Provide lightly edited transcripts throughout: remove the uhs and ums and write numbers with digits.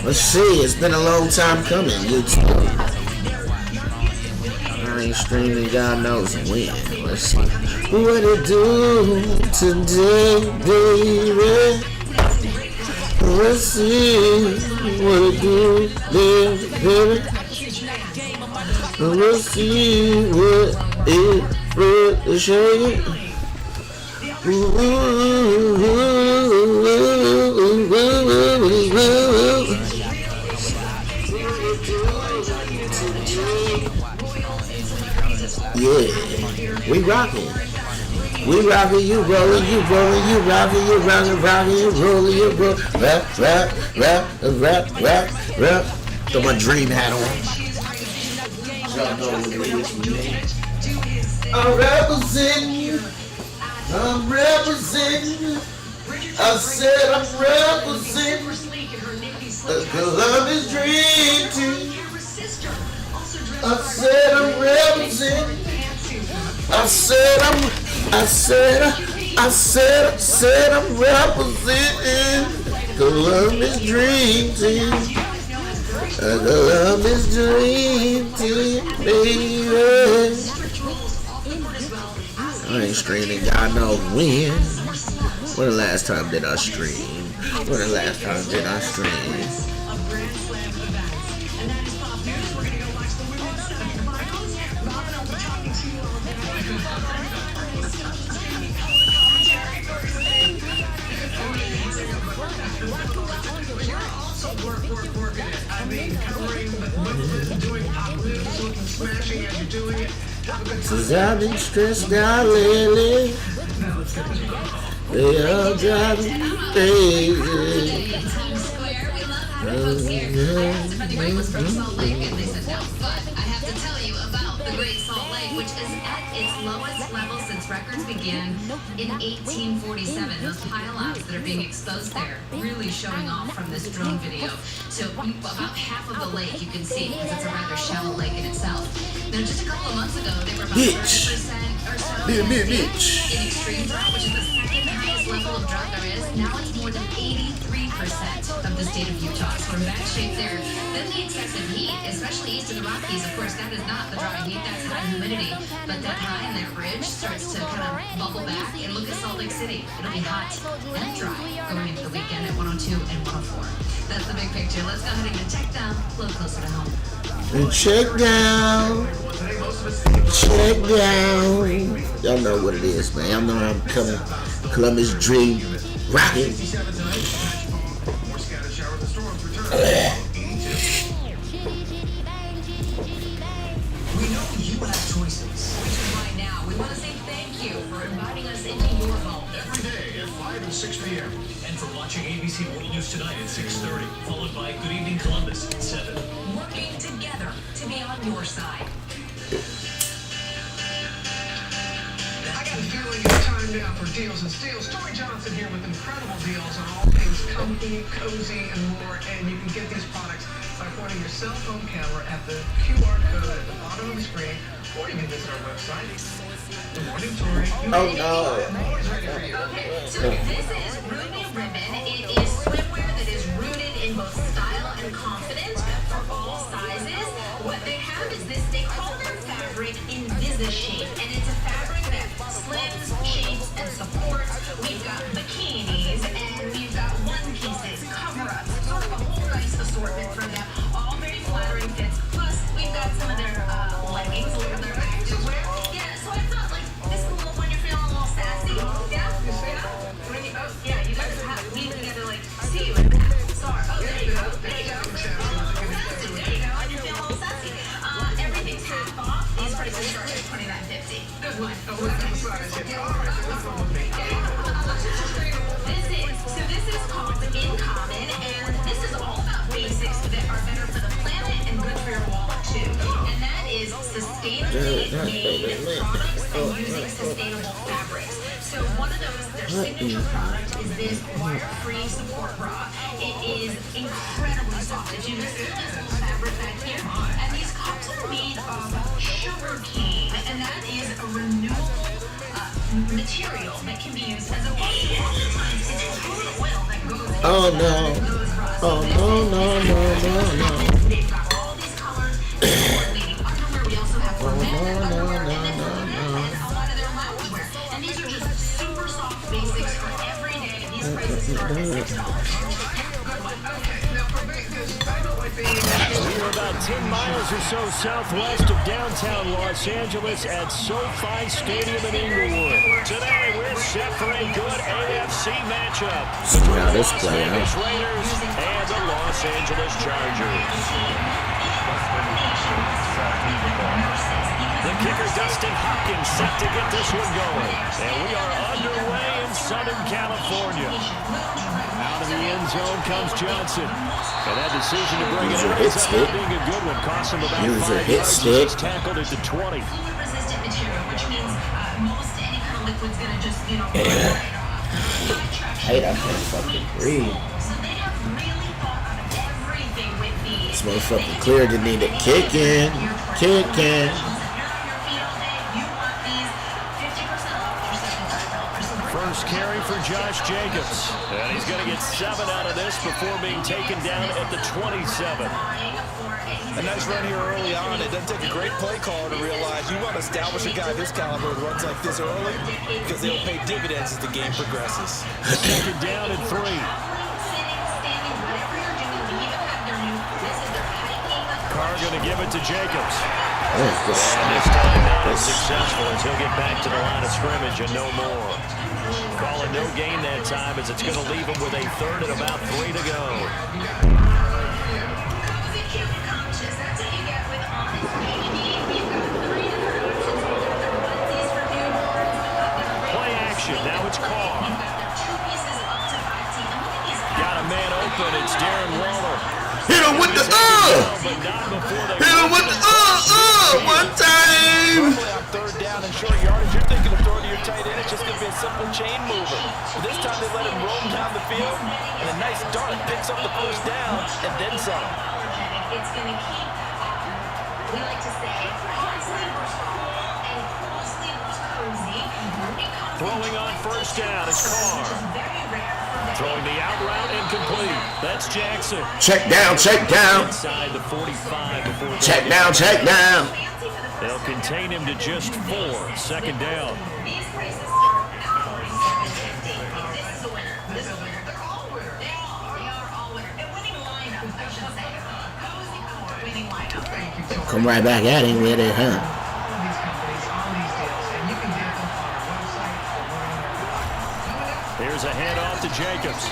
Let's see, it's been a long time coming, YouTube. I ain't streaming God knows when. Let's see. What it do today, baby? Let's see what it do, baby. Let's see what it will show you. Yeah, we rockin'. We rockin', you rollin', you rollin', you rockin', you rockin', you rollin', you rollin'. Rap. Got my dream hat on. Y'all know what it is for me. I'm representing. I said I'm representing the Columbus Dream Team. I said I'm representing. I said I'm representing Columbus Dream Team. Columbus Dream Team, baby. I ain't streaming, God knows when. When the last time did I stream? Since I've been stressed out lately, they all drive me crazy. The Great was from Salt Lake, and they said no. But I have to tell you about the Great Salt Lake, which is at its lowest level since records began in 1847. Those pile-ups that are being exposed there really showing off from this drone video. So about half of the lake you can see, because it's a rather shallow lake in itself. Now, just a couple of months ago, they were about 30% or so in extreme drought, which is the second highest level of drought there is. Now it's more than 83% of the state of Utah. So we're in bad shape there. Then the excessive heat, especially east of the Rockies, of course, that is not the dry heat, that's high humidity. But that high in that ridge starts to kind of bubble back. And look at Salt Lake City. It'll be hot and dry going into the weekend at 102 and 104. That's the big picture. Let's go ahead and get checked down a little closer to home. Check down. Y'all know what it is, man. Y'all know I'm coming. Columbus Dream rocking. We know you have choices. Which is why now we want to say thank you for inviting us into your home. Every day at 5 and 6 p.m. And for watching ABC World News Tonight at 6:30. Followed by Good Evening Columbus at 7. Working together to be on your side. I got a feeling it's time now for Deals and Steals. Tori Johnson here with incredible deals on all things comfy, cozy, and more. And you can get these products by pointing your cell phone camera at the QR code at the bottom of the screen, or you can visit our website. Good morning, Tori. Oh no. I'm always ready for you. Okay, so this is Ruby Ribbon. It is swimwear that is rooted in both style and confidence for all sizes. What they have is this, they call their fabric Invisi-Shape, and it's a fabric that slims, shapes, and supports. We've got bikinis, and we've got one-pieces, cover-ups, sort of a whole nice assortment for them, all very flattering fits. Plus, we've got some of their leggings, look at their activewear. Yeah, so I thought, like, this is a little when you're feeling a little sassy. Yeah? Yeah, you guys have weave together, like, see you in that. Sorry. Oh, there you go. There you go. Fantastic. There you go. I can feel a little sassy. Everything's half off. These prices start at $29.50. Good one. This is called In Common, and this made products and using sustainable fabrics. So one of those, their signature product is this wire-free support bra. It is incredibly soft. If you listen to this little fabric back here, and these cups are made of sugar cane, and that is a renewable material that can be used as a wash. Oftentimes, it's crude oil that goes into Oh no. those bras. Oh no. They've got all these colors, coordinating underwear. We also have for men underwear, and then for women, and a lot of their loungewear. And these are just super soft basics for every day. These prices start at $6. Okay, now for Vegas, I don't like being We are about 10 miles or so southwest of downtown Los Angeles at SoFi Stadium in Inglewood. Today we're set for a good AFC matchup See how this Las play Vegas out. Raiders and the Los Angeles Chargers. The kicker Dustin Hopkins set to get this one going. And we are underway in Southern California. Out of the end zone comes Johnson. And that decision to bring it User out hit is stick. being a good one. Cost him about User 5 hit yards. stick. He's tackled at the 20. Resistant material, which means most any kind of liquid's gonna just, run Yeah. right off. Hey, I can't fucking breathe. So they have really thought of everything with these. This motherfucker clear to need a kick in. Kick in. If you're on your feet all day, you want these 50% off for $75. So First carry for Josh Jacobs. And he's going to get 7 out of this before being taken down at the 27. A nice run here early on. It doesn't take a great play caller to realize you want to establish a guy this caliber with runs like this early because they'll pay dividends as the game progresses. Second down and 3. Carr going to give it to Jacobs. And this time not as successful as he'll get back to the line of scrimmage and no more. Calling no gain that time as it's going to leave him with a third and about 3 to go. Play action. Now it's Carr. Got a man open. It's Darren Waller. Hit him with the But not before they Hit him with the one time. Normally on third down and short yardage, you're thinking of throwing to your tight end. It's just going to be a simple chain mover. But this time they let him roam down the field, and a nice dart picks up the first down and then some. It's going to keep, we like to say, hard sleepers fall and cool sleepers cozy. Throwing on first down. It's Carr. Throwing the out route incomplete. That's Jackson. Check down, check down. Inside the 45 before Check down, check down. they'll contain him to just 4. Second down. These prices start at $47.50. This is a winner. This is a winner. They're all winners. They are all winners. A winning lineup, I should say. Cozy Core winning lineup. Thank you so much. Come right back at him with it, huh? All these companies on these deals, and you can get them on our website or one of our coming up. Here's a handoff to Jacobs.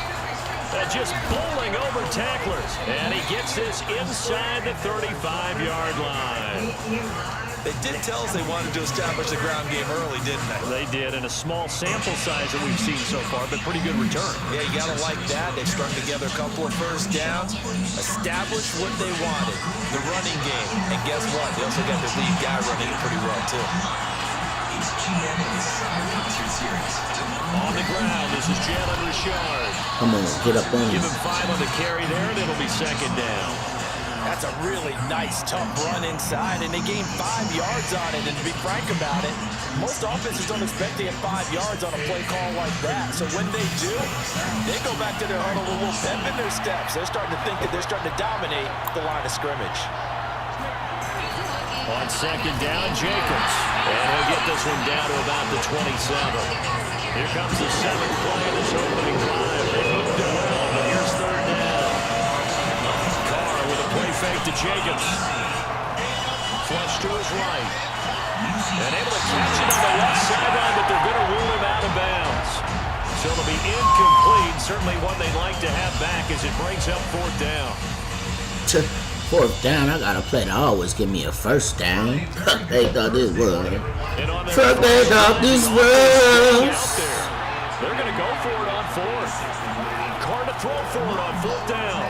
Just bowling over tacklers. And he gets this inside the 35-yard line. They did tell us they wanted to establish the ground game early, didn't they? They did in a small sample size that we've seen so far, but pretty good return. Yeah, you got to like that. They've strung together a couple of first downs, established what they wanted, the running game. And guess what? They also got their lead guy running it pretty well, too. On the ground, this is Jalen Richard. Come on, get up on Give him. him 5 on the carry there, and it'll be second down. That's a really nice, tough run inside, and they gained 5 yards on it. And to be frank about it, most offenses don't expect to get 5 yards on a play call like that. So when they do, they go back to their huddle with a little pep in their steps. They're starting to think that they're starting to dominate the line of scrimmage. On second down, Jacobs. And he'll get this one down to about the 27. Here comes the 7th play of this opening drive. They moved it well, but here's third down. Carr with a play fake to Jacobs. Flush to his right. And able to catch it on the left sideline, but they're going to rule him out of bounds. So it'll be incomplete. Certainly one they'd like to have back as it brings up fourth down. Fourth down, I got a play to always give me a first down. They thought this was. And on their Fuck, they thought this out was. there. They're going to go for it on fourth. Carr to throw for it on fourth down.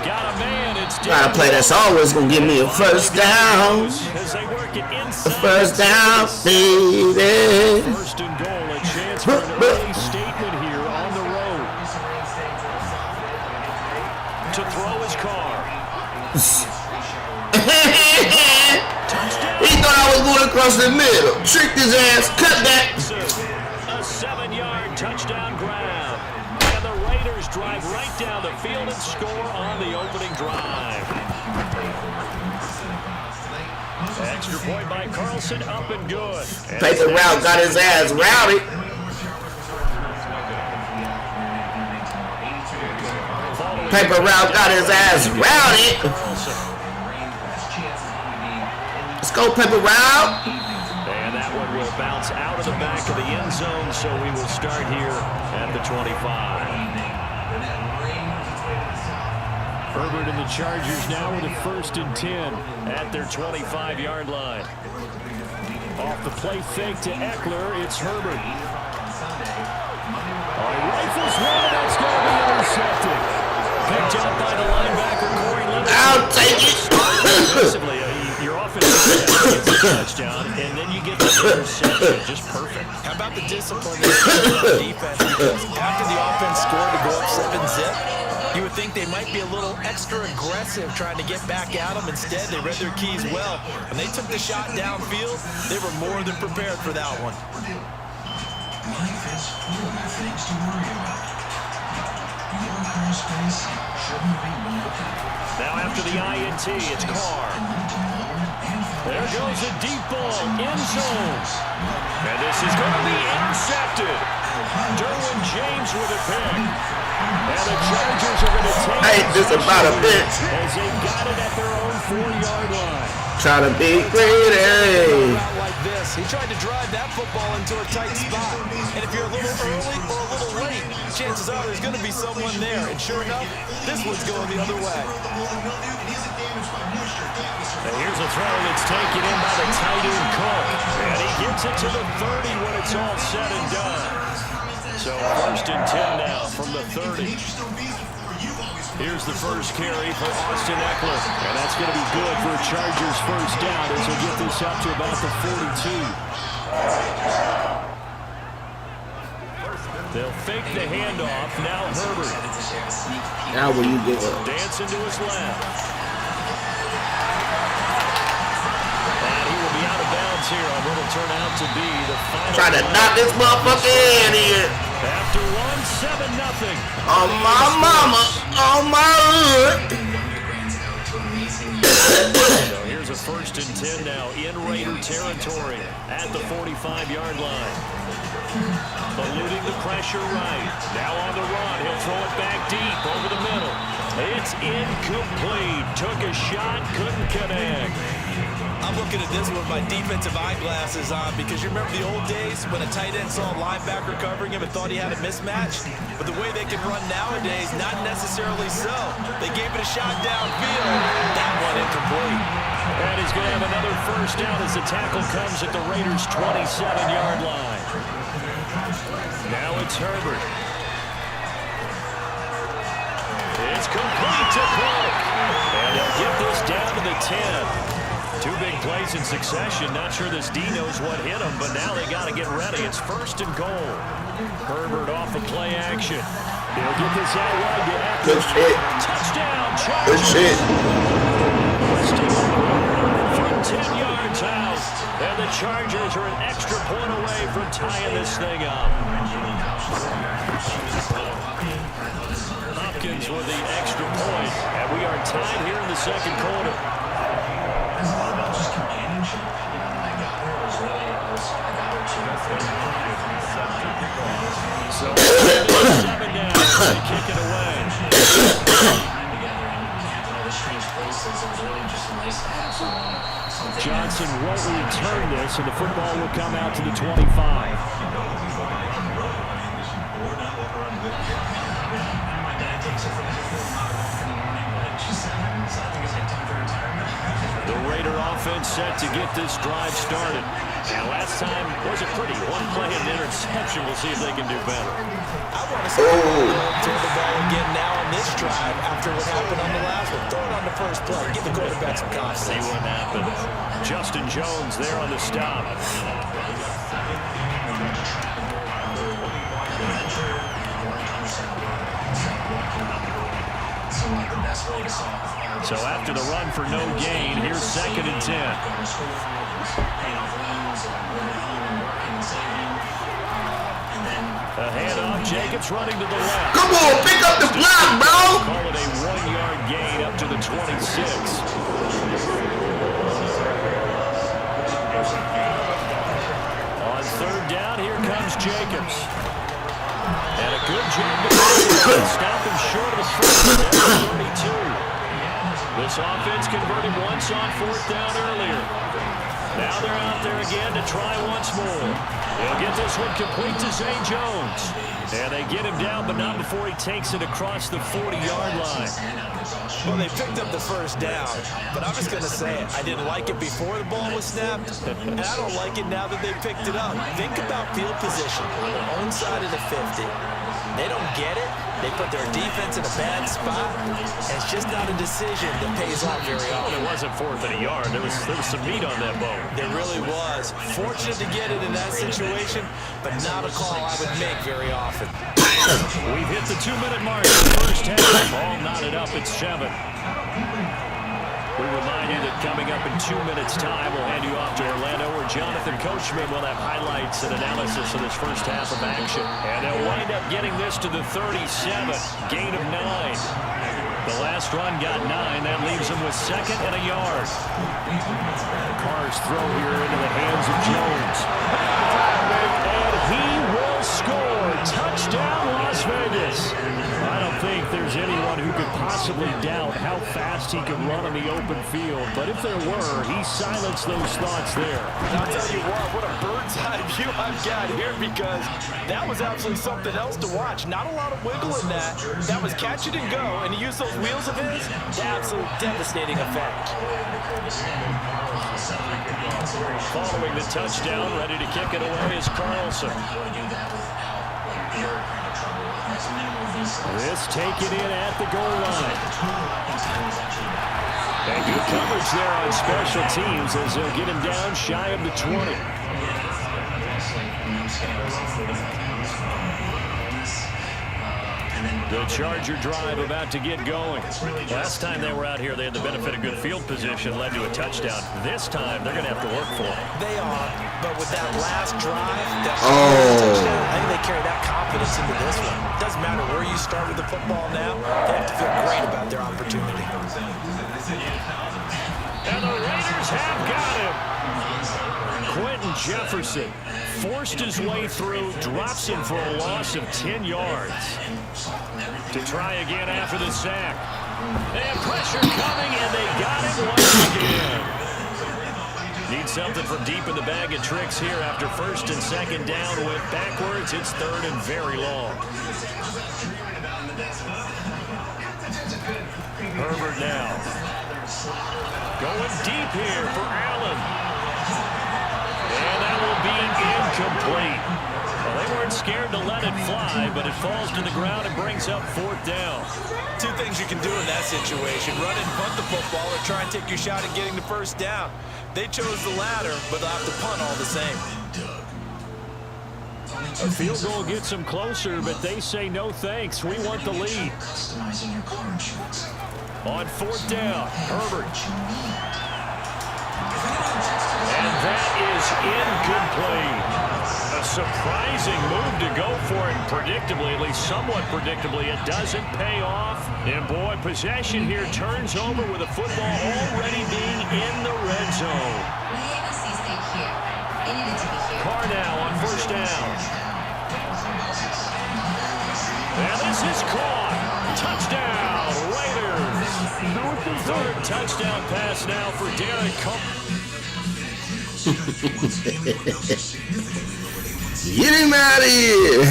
got a man. It's Gotta play that's always gonna give me a first down. as they work it inside. A first down, baby. First and goal, a chance for an early statement here on the road. To throw his car. He thought I was going across the middle. Tricked his ass. Cut that. A 7-yard touchdown grab. And the Raiders drive right down the field and score on the opening drive. Extra point by Carlson, up and good. Paper route got his ass routed. Paper route got his ass routed. Let's go, paper route. And that one will bounce out of the back of the end zone, so we will start here at the 25. Herbert and the Chargers now with a 1st and 10 at their 25-yard line. Off the play fake to Eckler, it's Herbert. Rifles one, that's going to be intercepted. Picked up by the linebacker, Corey Little. I'll take it. Your offense gets a touchdown, and then you get the interception. Just perfect. How about the discipline on defense? Because after the offense scored to go up 7-zip, you would think they might be a little extra aggressive trying to get back at them. Instead, they read their keys well. When they took the shot downfield, they were more than prepared for that one. Life is full of things to worry about. Your car space shouldn't be one of them. Now after the INT, it's Carr. There goes a deep ball, end zone. And this is going to be intercepted. Derwin James with a pick. And the Chargers are going to take Hey, this about a bit. as they got it at their own 4-yard line. Trying to be greedy. Like this, he tried to drive that football into a tight spot. And if you're a little early or a little late, chances are there's going to be someone there. And sure enough, this one's going the other way. And here's a throw that's taken in by the tight end Cook. And he gets it to the 30 when it's all said and done. So 1st and 10 now from the 30. Here's the first carry for Austin Eckler. And that's going to be good for a Chargers first down as they get this up to about the 42. They'll fake the handoff. Now Herbert. Now will you give up? Dancing to his left. And he will be out of bounds here on what will turn out to be the final. Trying to knock this motherfucker in here. After 1-7-0. On my mama. On my hood. So here's a 1st and 10 now in Raider territory at the 45-yard line. Eluding the pressure right. Now on the run. He'll throw it back deep over the middle. It's incomplete. Took a shot, couldn't connect. I'm looking at this with my defensive eyeglasses on because you remember the old days when a tight end saw a linebacker covering him and thought he had a mismatch? But the way they can run nowadays, not necessarily so. They gave it a shot downfield. That one incomplete. And he's going to have another first down as the tackle comes at the Raiders' 27-yard line. Now it's Herbert. It's complete to Cook. And he'll get this down to the 10. 2 big plays in succession. Not sure this D knows what hit him, but now they got to get ready. It's 1st and goal. Herbert off the play action. He'll get this out wide to Eckler. Good shit. Touchdown, Chargers. Good shit. From 10 yards out. And the Chargers are an extra point away from tying this thing up. Hopkins with the extra point. And we are tied here in the 2nd quarter. It's all about just companionship. I got her. It was really, I got her too. So 7 now. They kick it away. Together in other strange places. It was really just nice to have something. Johnson won't return this, and the football will come out to the 25. The Raider offense set to get this drive started. Now, last time was a pretty one-play and interception. We'll see if they can do better. I want to see them turn the ball again now on this drive after what happened on the last first play. Give the quarterback some confidence. See what happens. Justin Jones there on the stop. So after the run for no gain, here's 2nd and 10. A handoff, Jacobs running to the left. Come on, pick up the block, bro. Call it a 1-yard gain up to the 26. On 3rd down, here comes Jacobs. And a good job to stop him short of the first at 32. This offense converted once on 4th down earlier. Now they're out there again to try once more. They'll get this one complete to Zay Jones. And they get him down, but not before he takes it across the 40-yard line. Well, they picked up the first down, but I'm just going to say it. I didn't like it before the ball was snapped, and I don't like it now that they picked it up. Think about field position on their own side of the 50. They don't get it. They put their defense in a bad spot. It's just not a decision that pays off very often. It wasn't 4th and a yard. There was some meat on that bone. There really was. Fortunate to get it in that situation, but not a call I would make very often. We've hit the 2-minute mark in the first half. All knotted up at 7. We remind you that coming up in 2 minutes' time, we'll hand you off to Orlando, where Jonathan Coachman will have highlights and analysis of this first half of action. And they'll wind up getting this to the 37, gain of 9. The last run got 9. That leaves them with 2nd and a yard. Carr's throw here into the hands of Jones. And he will score. Touchdown, Las Vegas. I don't think there's anyone who could possibly doubt how fast he can run on the open field. But if there were, he silenced those thoughts there. I'll tell you what a bird's eye view I've got here, because that was absolutely something else to watch. Not a lot of wiggle in that. That was catch it and go, and he used those wheels of his to absolute devastating effect. Following the touchdown, ready to kick it away is Carlson. This taken in at the goal line. And good coverage there on special teams as they'll get him down shy of the 20. The Charger drive about to get going. Last time they were out here, they had the benefit of good field position, led to a touchdown. This time, they're going to have to work for it. They are, but with that last drive, touchdown, I think they carry that confidence into this one. It doesn't matter where you start with the football now. They have to feel great about their opportunity. And the Raiders have got him. Quentin Jefferson forced his way through, drops him for a loss of 10 yards. To try again after the sack. They have pressure coming, and they got him once again. Need something from deep in the bag of tricks here after 1st and 2nd down. Went backwards. It's 3rd and very long. Herbert now. Going deep here for Allen. And that will be incomplete. Well, they weren't scared to let it fly, but it falls to the ground and brings up 4th down. Two things you can do in that situation: run and punt the football, or try and take your shot at getting the 1st down. They chose the latter, but they'll have to punt all the same. A field goal gets them closer, but they say no thanks. We want the lead. On 4th down, Herbert. And that is incomplete. A surprising move to go for it, predictably, at least somewhat predictably. It doesn't pay off. And boy, possession here turns over with a football already being in the red zone. Carr now on 1st down. And this is caught. Touchdown, Raiders. 3rd touchdown pass now for Derek Carr. Get him out of here.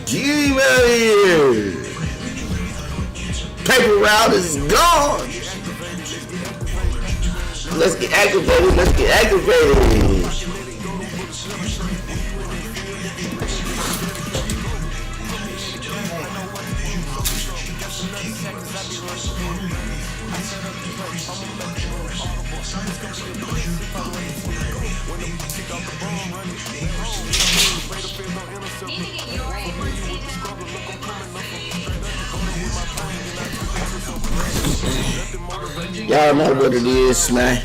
Get him out of here. Paper route is gone. Let's get activated. Let's get activated. Need to get your AMC. Y'all know what it is, man.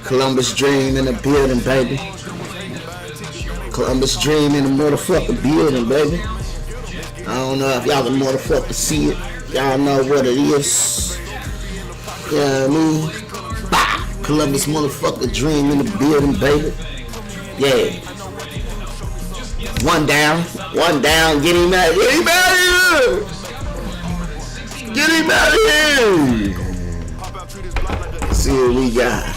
Columbus Dream in the building, baby. Columbus Dream in the motherfucking building, baby. I don't know if y'all can motherfucking see it. Y'all know what it is. You know what I mean? Bah! Columbus motherfucking Dream in the building, baby. Yeah. One down. Get him out of here. Get him out of here. See what we got.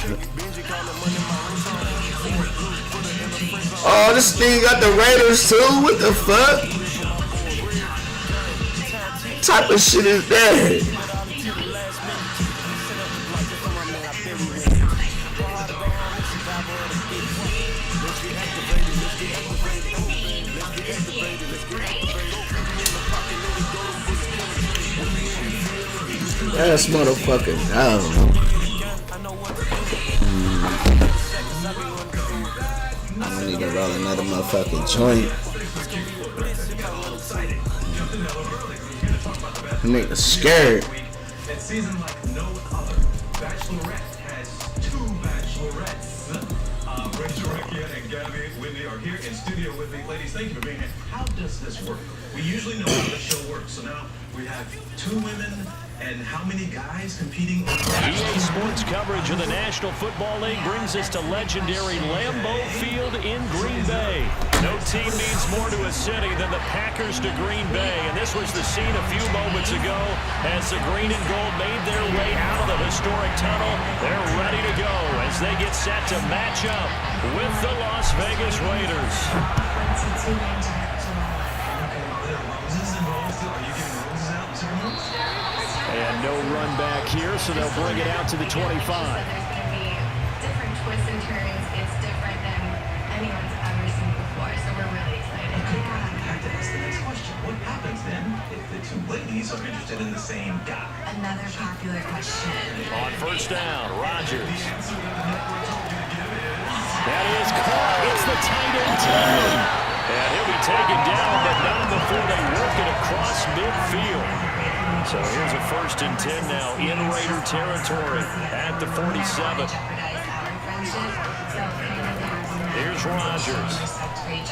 Oh, this thing got the Raiders too? What the fuck? What type of shit is that? That's motherfucking dumb. I need to roll another motherfucking joint. Nigga scared. It season like no other. Bachelorette has 2 bachelorettes. Rachel, Rekia, and Gabby Whitney are here in studio with me. Ladies, thank you for being here. How does this work? We usually know how the show works, so now we have 2 women and how many guys competing? EA Sports coverage of the National Football League brings us to legendary Lambeau Field in Green Bay. No team means more to a city than the Packers to Green Bay, and this was the scene a few moments ago as the green and gold made their way out of the historic tunnel. They're ready to go as they get set to match up with the Las Vegas Raiders. And no run back here, so they'll bring it out to the 25. Different twists and turns. It's different than anyone's ever seen before, so we're really excited. I have to ask the next question. What happens then if the 2 ladies are interested in the same guy? Another popular question. On first down, Rodgers. That is caught. It's the tight end Tillman. And he'll be taken down, but not before they work it across midfield. So here's a 1st and 10 now in Raider territory at the 47. Here's Rodgers.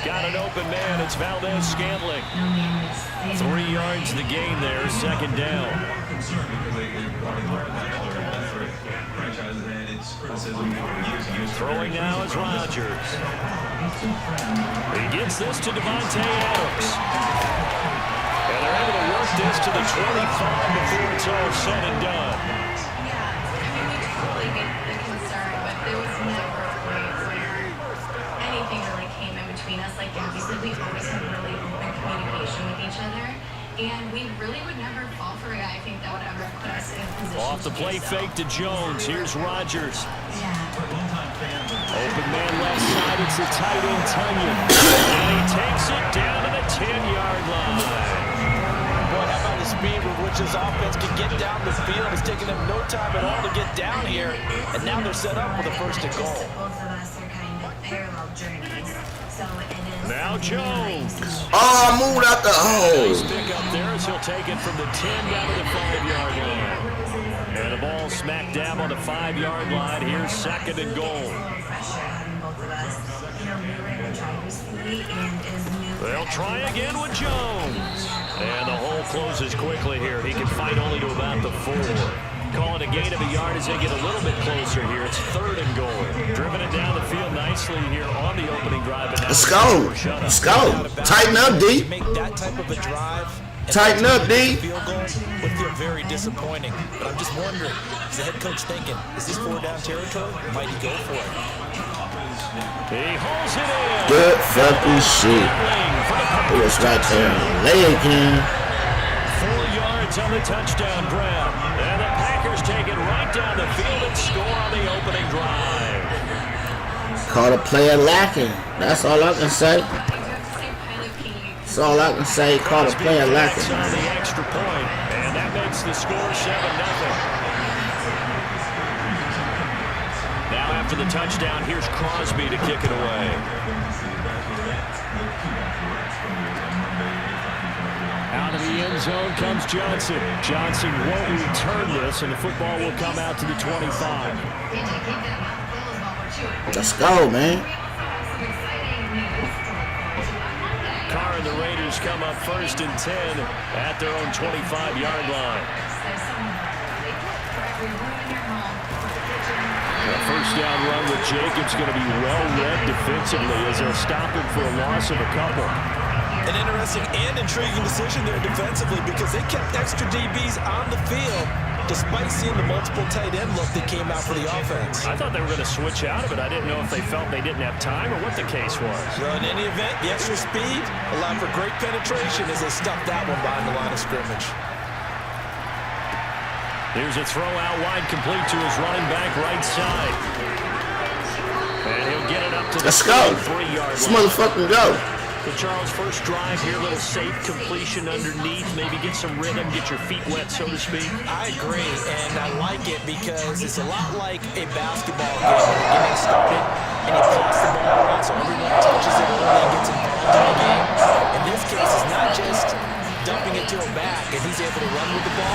Got an open man. It's Valdez-Scantling. 3 yards the gain there. 2nd down. Throwing now is Rodgers. He gets this to Devontae Adams. And they're able to work this to the 25 before it's all said and done. Yeah, I mean, we totally get the concern, but there was never a point where anything really came in between us. Like Gabby said, we always had really open communication with each other, and we really would never fall for a guy, I think, that would ever put us in a position. Off the play fake to Jones. Here's Rodgers. Yeah. Open man left side. It's the tight end Tunyon. And he takes it down to the 10-yard line. Boy, how about the speed with which this offense can get down the field? It's taking them no time at all to get down here. And now they're set up with a 1st and goal. Both of us are kind of parallel journeys. So it is. Now Jones. Oh, I moved out the hole. Nice pick up there as he'll take it from the 10 down to the 5-yard line. And the ball smacked down on the 5-yard line. Here's 2nd and goal. They'll try again with Jones. And the hole closes quickly here. He can fight only to about the 4. Call it a gain of a yard as they get a little bit closer here. It's 3rd and goal. Driven it down the field nicely here on the opening drive. Let's go. Let's go. Tighten up, D. Make that type of a drive. Tighten up, D. Field goal would feel very disappointing. But I'm just wondering, is the head coach thinking, is this 4-down territory? Might he go for it? He holds it in. Good fucking shit. It was right there. Lay again. 4 yards on the touchdown grab. And the Packers take it right down the field and score on the opening drive. Caught a player lacking. That's all I can say. That's all I can say. Caught a player lacking. On the extra point, and that makes the score 7-0. Now after the touchdown. Here's Crosby to kick it away. Out of the end zone comes Johnson. Johnson won't return this, and the football will come out to the 25. Let's go, man. Carr and the Raiders come up 1st and 10 at their own 25-yard line. The first down run with Jacobs going to be well read defensively as they'll stop him for a loss of a couple. An interesting and intriguing decision there defensively because they kept extra DBs on the field despite seeing the multiple tight end look that came out for the offense. I thought they were going to switch out of it. I didn't know if they felt they didn't have time or what the case was. Well, in any event, the extra speed allowed for great penetration as they stuffed that one behind the line of scrimmage. Here's a throw out wide complete to his running back right side. And he'll get it up to the 3-yard line. Let's motherfucking go. So Charles, first drive here, a little safe completion underneath, maybe get some rhythm, get your feet wet, so to speak. I agree, and I like it because it's a lot like a basketball game. You're getting started, and you pass the ball around so everyone touches it early and gets involved in the game. In this case, it's not just dumping it to him back, and he's able to run with the ball,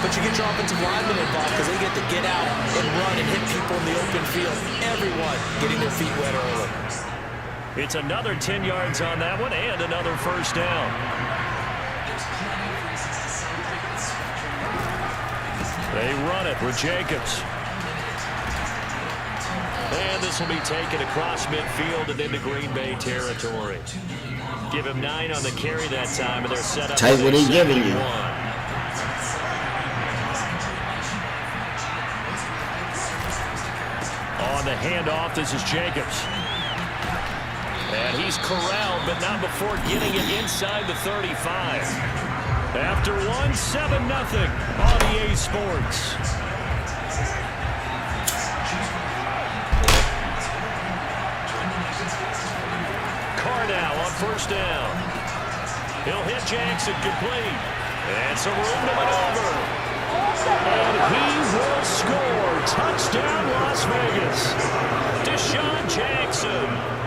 but you get your offensive linemen involved because they get to get out and run and hit people in the open field. Everyone getting their feet wet early. It's another 10 yards on that one and another first down. They run it with Jacobs. And this will be taken across midfield and into Green Bay territory. Give him 9 on the carry that time, and they're set up. Take what he's giving you. On the handoff, this is Jacobs. And he's corralled, but not before getting it inside the 35. After 1, 7-0 on EA Sports. Carr now on first down. He'll hit Jackson complete. And some room to maneuver. And he will score. Touchdown, Las Vegas. Deshaun Jackson.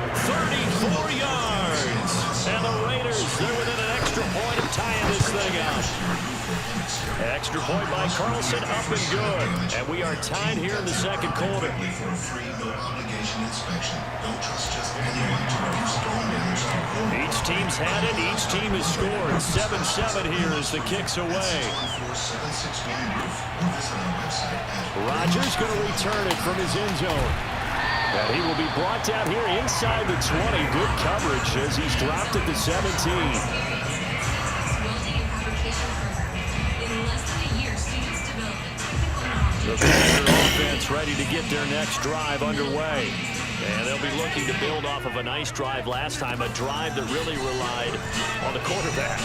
34 yards. And the Raiders, they're within an extra point of tying this thing up. Extra point by Carlson, up and good. And we are tied here in the second quarter. Each team's had it. Each team has scored. 7-7 here as the kick's away. Rodgers going to return it from his end zone. And he will be brought down here inside the 20. Good coverage as he's dropped at the 17. The offense ready to get their next drive underway. And they'll be looking to build off of a nice drive last time, a drive that really relied on the quarterback.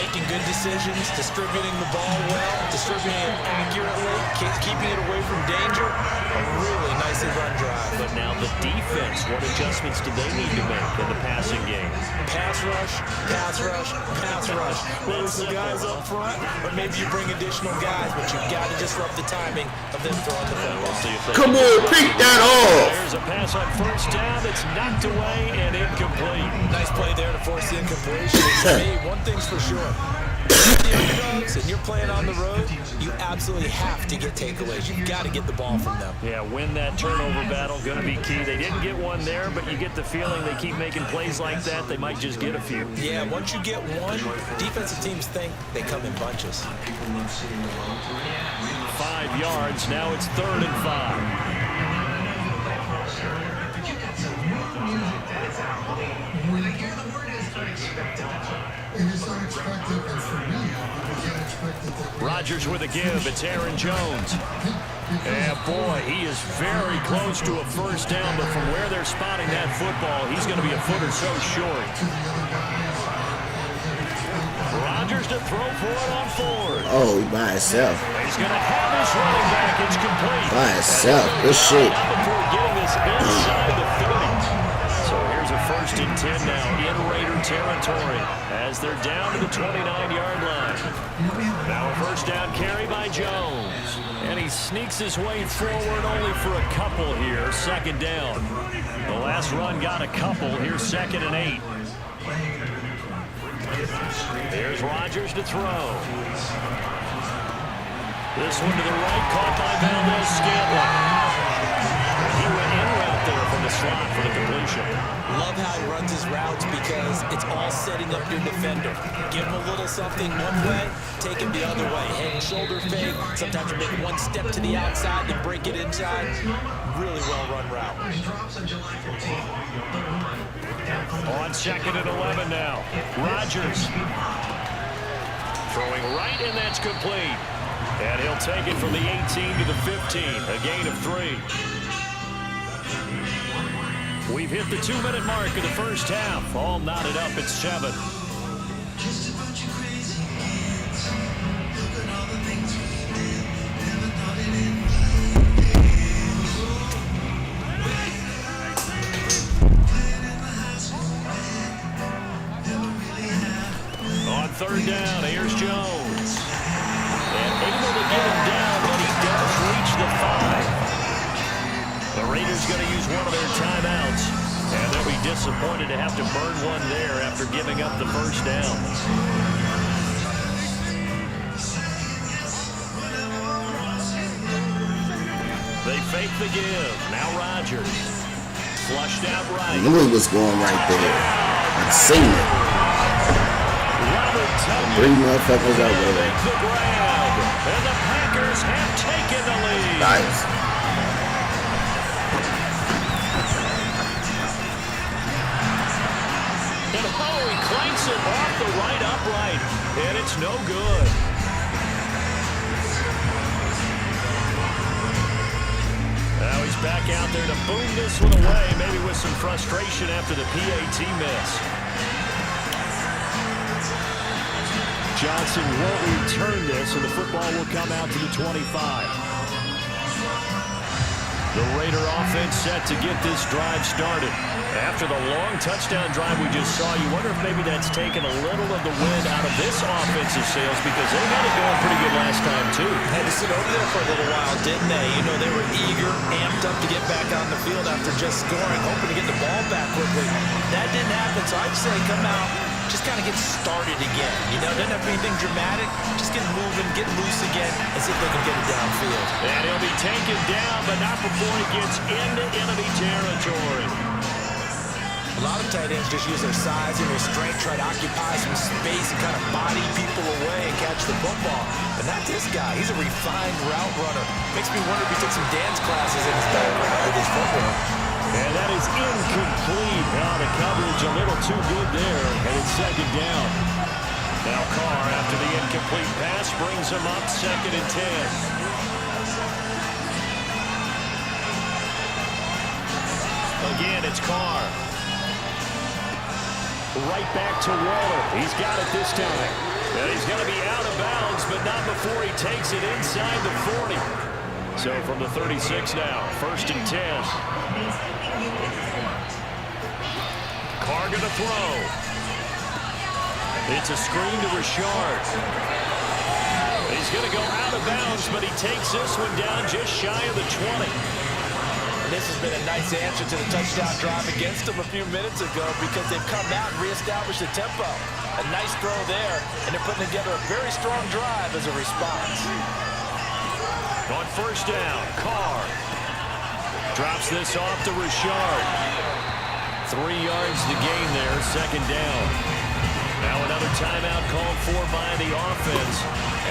Making good decisions, distributing the ball well, distributing it accurately, keeping it away from danger. A really nicely run drive. But now the defense, what adjustments do they need to make in the passing game? Pass rush, pass rush, pass rush. Whether it's the guys up front, or maybe you bring additional guys, but you've got to disrupt the timing of them throwing the football. Come on, pick that off. There's a pass on first down that's knocked away and incomplete. Nice play there to force the incompletion. To me, one thing's for sure. If you're the underdogs and you're playing on the road, you absolutely have to get takeaways. You've got to get the ball from them. Yeah, win that turnover battle, going to be key. They didn't get one there, but you get the feeling they keep making plays like that, they might just get a few. Yeah, once you get one, defensive teams think they come in bunches. 5 yards, now it's 3rd and 5. When I hear the word is unexpected. It is unexpected, and for me, it was unexpected. Rodgers with a give. It's Aaron Jones. And boy, he is very close to a first down, but from where they're spotting that football, he's going to be a foot or so short. Rodgers to throw for it on 4th. Oh, he by himself. He's going to have his running back. It's complete. By himself. Good shit. Before getting this inside the 30. So here's a first First and 10 now in Raider territory as they're down to the 29-yard line. Now a first down carry by Jones. And he sneaks his way forward only for a couple here. Second down. The last run got a couple. Here's 2nd and 8. Here's Rodgers to throw. This one to the right, caught by Valdez-Scantling. He went in route there from the slot for the completion. Love how he runs his routes because it's all setting up your defender. Give him a little something one way, take him the other way. Head and shoulder fake. Sometimes you make one step to the outside and break it inside. Really well-run route. On 2nd and 11 now. Rodgers throwing right, and that's complete. And he'll take it from the 18 to the 15, a gain of 3. We've hit the 2-minute mark of the first half. All knotted up at 7. On 3rd down, here's Jones. And able to get him down, but he does reach the 5. The Raiders going to use one of their timeouts, and they'll be disappointed to have to burn one there after giving up the first down. They fake the give. Now Rodgers. Flushed out right. I knew he was going right there. I've seen it. 3 motherfuckers out there. The grab, and the Packers have taken the lead. Nice. He clanks it off the right upright, and it's no good. Now he's back out there to boom this one away, maybe with some frustration after the PAT miss. Johnson won't return this, and the football will come out to the 25. The Raider offense set to get this drive started. After the long touchdown drive we just saw, you wonder if maybe that's taken a little of the wind out of this offensive sails, because they had it going pretty good last time, too. Had to sit over there for a little while, didn't they? You know, they were eager, amped up to get back on the field after just scoring, hoping to get the ball back quickly. That didn't happen, so I'd say come out, just kind of get started again. You know, doesn't have to be anything dramatic. Just get moving, get loose again, and see if they can get it downfield. And he'll be taken down, but not before he gets into enemy territory. A lot of tight ends just use their size and their strength, try to occupy some space and kind of body people away and catch the football. But not this guy. He's a refined route runner. Makes me wonder if he took some dance classes in his background with his football. And that is incomplete. Now the coverage a little too good there, and it's 2nd down. Now Carr, after the incomplete pass, brings him up 2nd and 10. Again, it's Carr. Right back to Waller. He's got it this time. And he's going to be out of bounds, but not before he takes it inside the 40. So from the 36 now, 1st and 10. Carr going to throw. It's a screen to Richard. He's going to go out of bounds, but he takes this one down just shy of the 20. This has been a nice answer to the touchdown drive against them a few minutes ago because they've come out and reestablished the tempo. A nice throw there, and they're putting together a very strong drive as a response. On 1st down, Carr drops this off to Richard. 3 yards to gain there, 2nd down. Now another timeout called for by the offense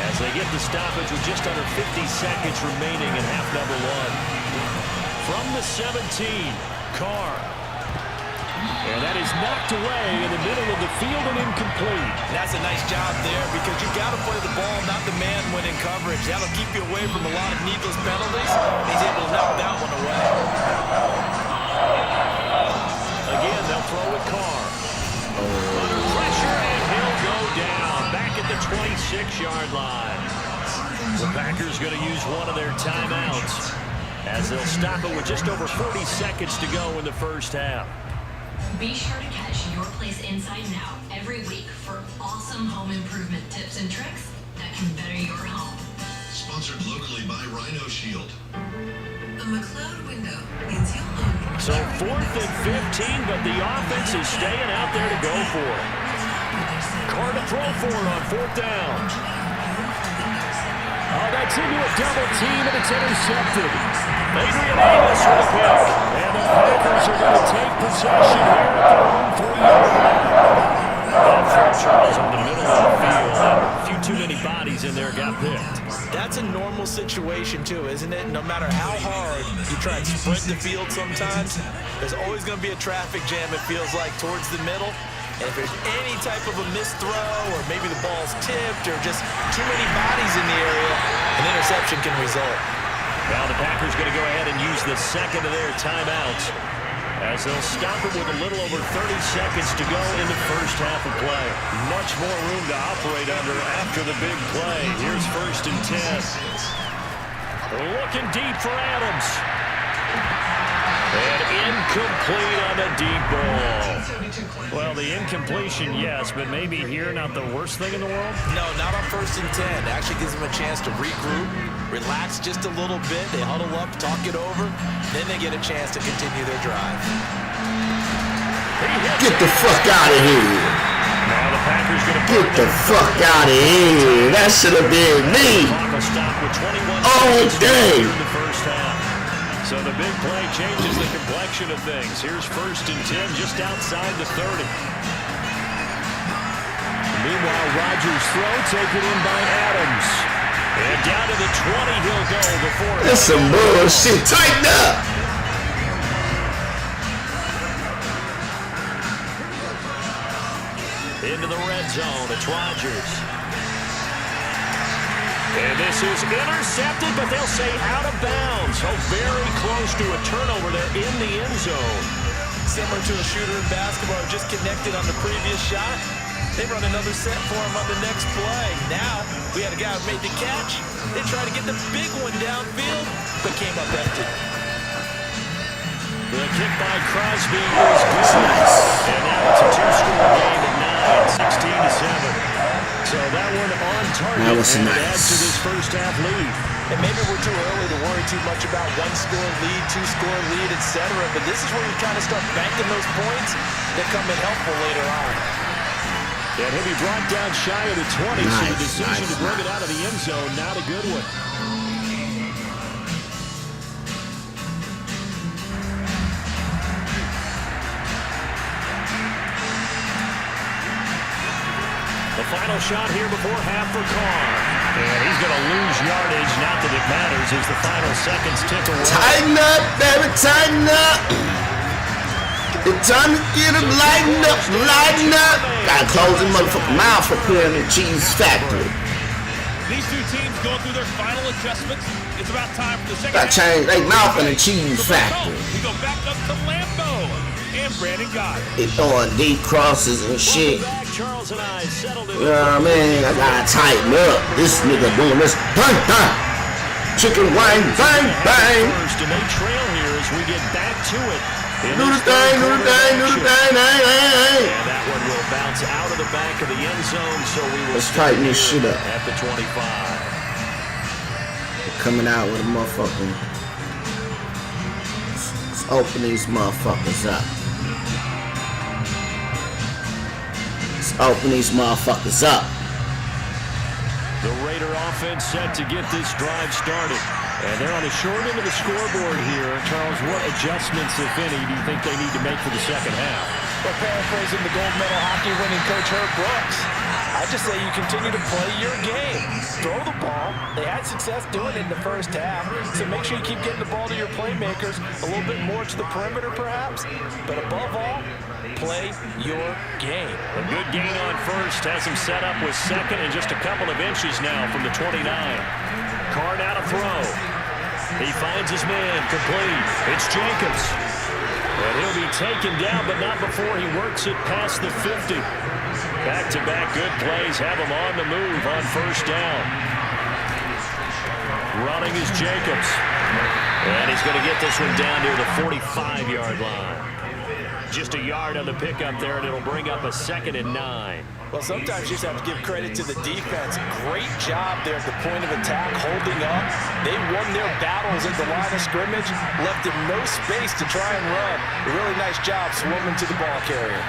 as they get the stoppage with just under 50 seconds remaining in half number 1. From the 17, Carr. And that is knocked away in the middle of the field and incomplete. That's a nice job there because you've got to play the ball, not the man when in coverage. That'll keep you away from a lot of needless penalties. He's able to knock that one away. Again, they'll throw with Carr. Under pressure, and he'll go down. Back at the 26-yard line. The Packers going to use one of their timeouts as they'll stop it with just over 40 seconds to go in the first half. Be sure to catch Your Place Inside Now every week for awesome home improvement tips and tricks that can better your home. Sponsored locally by Rhino Shield. A McLeod window means you'll own. So 4th and 15, but the offense is staying out there to go for it. Carr to throw for it on 4th down. Oh, that's into a double team, and it's intercepted. Adrian Amos with a pick. And the Packers are going to take possession here at their own 3-yard line. And Fred Charles in the middle of the field. A few too many bodies in there got picked. That's a normal situation, too, isn't it? No matter how hard you try and sprint the field sometimes, there's always going to be a traffic jam, it feels like, towards the middle. And if there's any type of a missed throw or maybe the ball's tipped or just too many bodies in the area, an interception can result. Now the Packers going to go ahead and use the second of their timeouts as they'll stop it with a little over 30 seconds to go in the first half of play. Much more room to operate under after the big play. Here's 1st and 10. Looking deep for Adams. And incomplete on the deep ball. Well, the incompletion, yes, but maybe here not the worst thing in the world? No, not on 1st and 10. It actually gives them a chance to regroup, relax just a little bit. They huddle up, talk it over. Then they get a chance to continue their drive. Get the fuck out of here. Now the Packers going to Get the fuck out of here. That should have been me. Oh, dang. In the first half. So the big play changes the complexion of things. Here's 1st and 10 just outside the 30. Meanwhile, Rodgers' throw taken in by Adams. And down to the 20 he'll go before. That's some bullshit. Tighten up. Into the red zone. It's Rodgers. And this is intercepted, but they'll say out of bounds. So very close to a turnover there in the end zone. Similar to a shooter in basketball, just connected on the previous shot. They run another set for him on the next play. Now, we had a guy who made the catch. They tried to get the big one downfield, but came up empty. The kick by Crosby is good. And now it's a two-score game at 9, 16-7. So that one on target. That was and nice. It adds to this first half lead. And maybe we're too early to worry too much about one-score lead, two-score lead, etc. But this is where you kind of start banking those points that come in helpful later on. And he'll be brought down shy of the 20, so the decision to bring it out of the end zone, not a good one. The final shot here before half for Carr. And he's going to lose yardage. Not that it matters as the final seconds tick away. Tighten up, baby, tighten up. It's time to get them lighten up, lighten up. Gotta close the motherfucking mouth up here in the cheese factory. These two teams going through their final adjustments. It's about time for the second Gotta change their mouth in the cheese factory. We go back up to Lambeau and Brandon Goddard. They throwing deep crosses and shit. Charles and I settled it. You know what I mean? I gotta tighten up. This nigga doing this. Bang, bang. Chicken wing, bang, bang. First, and they trail here as we get back to it. Do the thing, do the thing, do the thing, hey, hey, hey. And that one will bounce out of the back of the end zone, so we will Let's tighten this shit up. at the 25. We're coming out with a motherfucking. Let's open these motherfuckers up. Let's open these motherfuckers up. The Raider offense set to get this drive started. And they're on the short end of the scoreboard here. Charles, what adjustments, if any, do you think they need to make for the second half? Well, paraphrasing the gold medal hockey winning coach Herb Brooks, I just say you continue to play your game. Throw the ball. They had success doing it in the first half, so make sure you keep getting the ball to your playmakers, a little bit more to the perimeter perhaps, but above all, play your game. A good gain on first has him set up with second and just a couple of inches now from the 29. Carr now to throw. He finds his man complete. It's Jacobs. And he'll be taken down, but not before he works it past the 50. Back-to-back good plays have him on the move on first down. Running is Jacobs. And he's going to get this one down near the 45-yard line. Just a yard on the pickup there, and it'll bring up a 2nd and 9. Well, sometimes you just have to give credit to the defense. Great job there at the point of attack, holding up. They won their battles at the line of scrimmage, left them no space to try and run. A really nice job swarming to the ball carrier.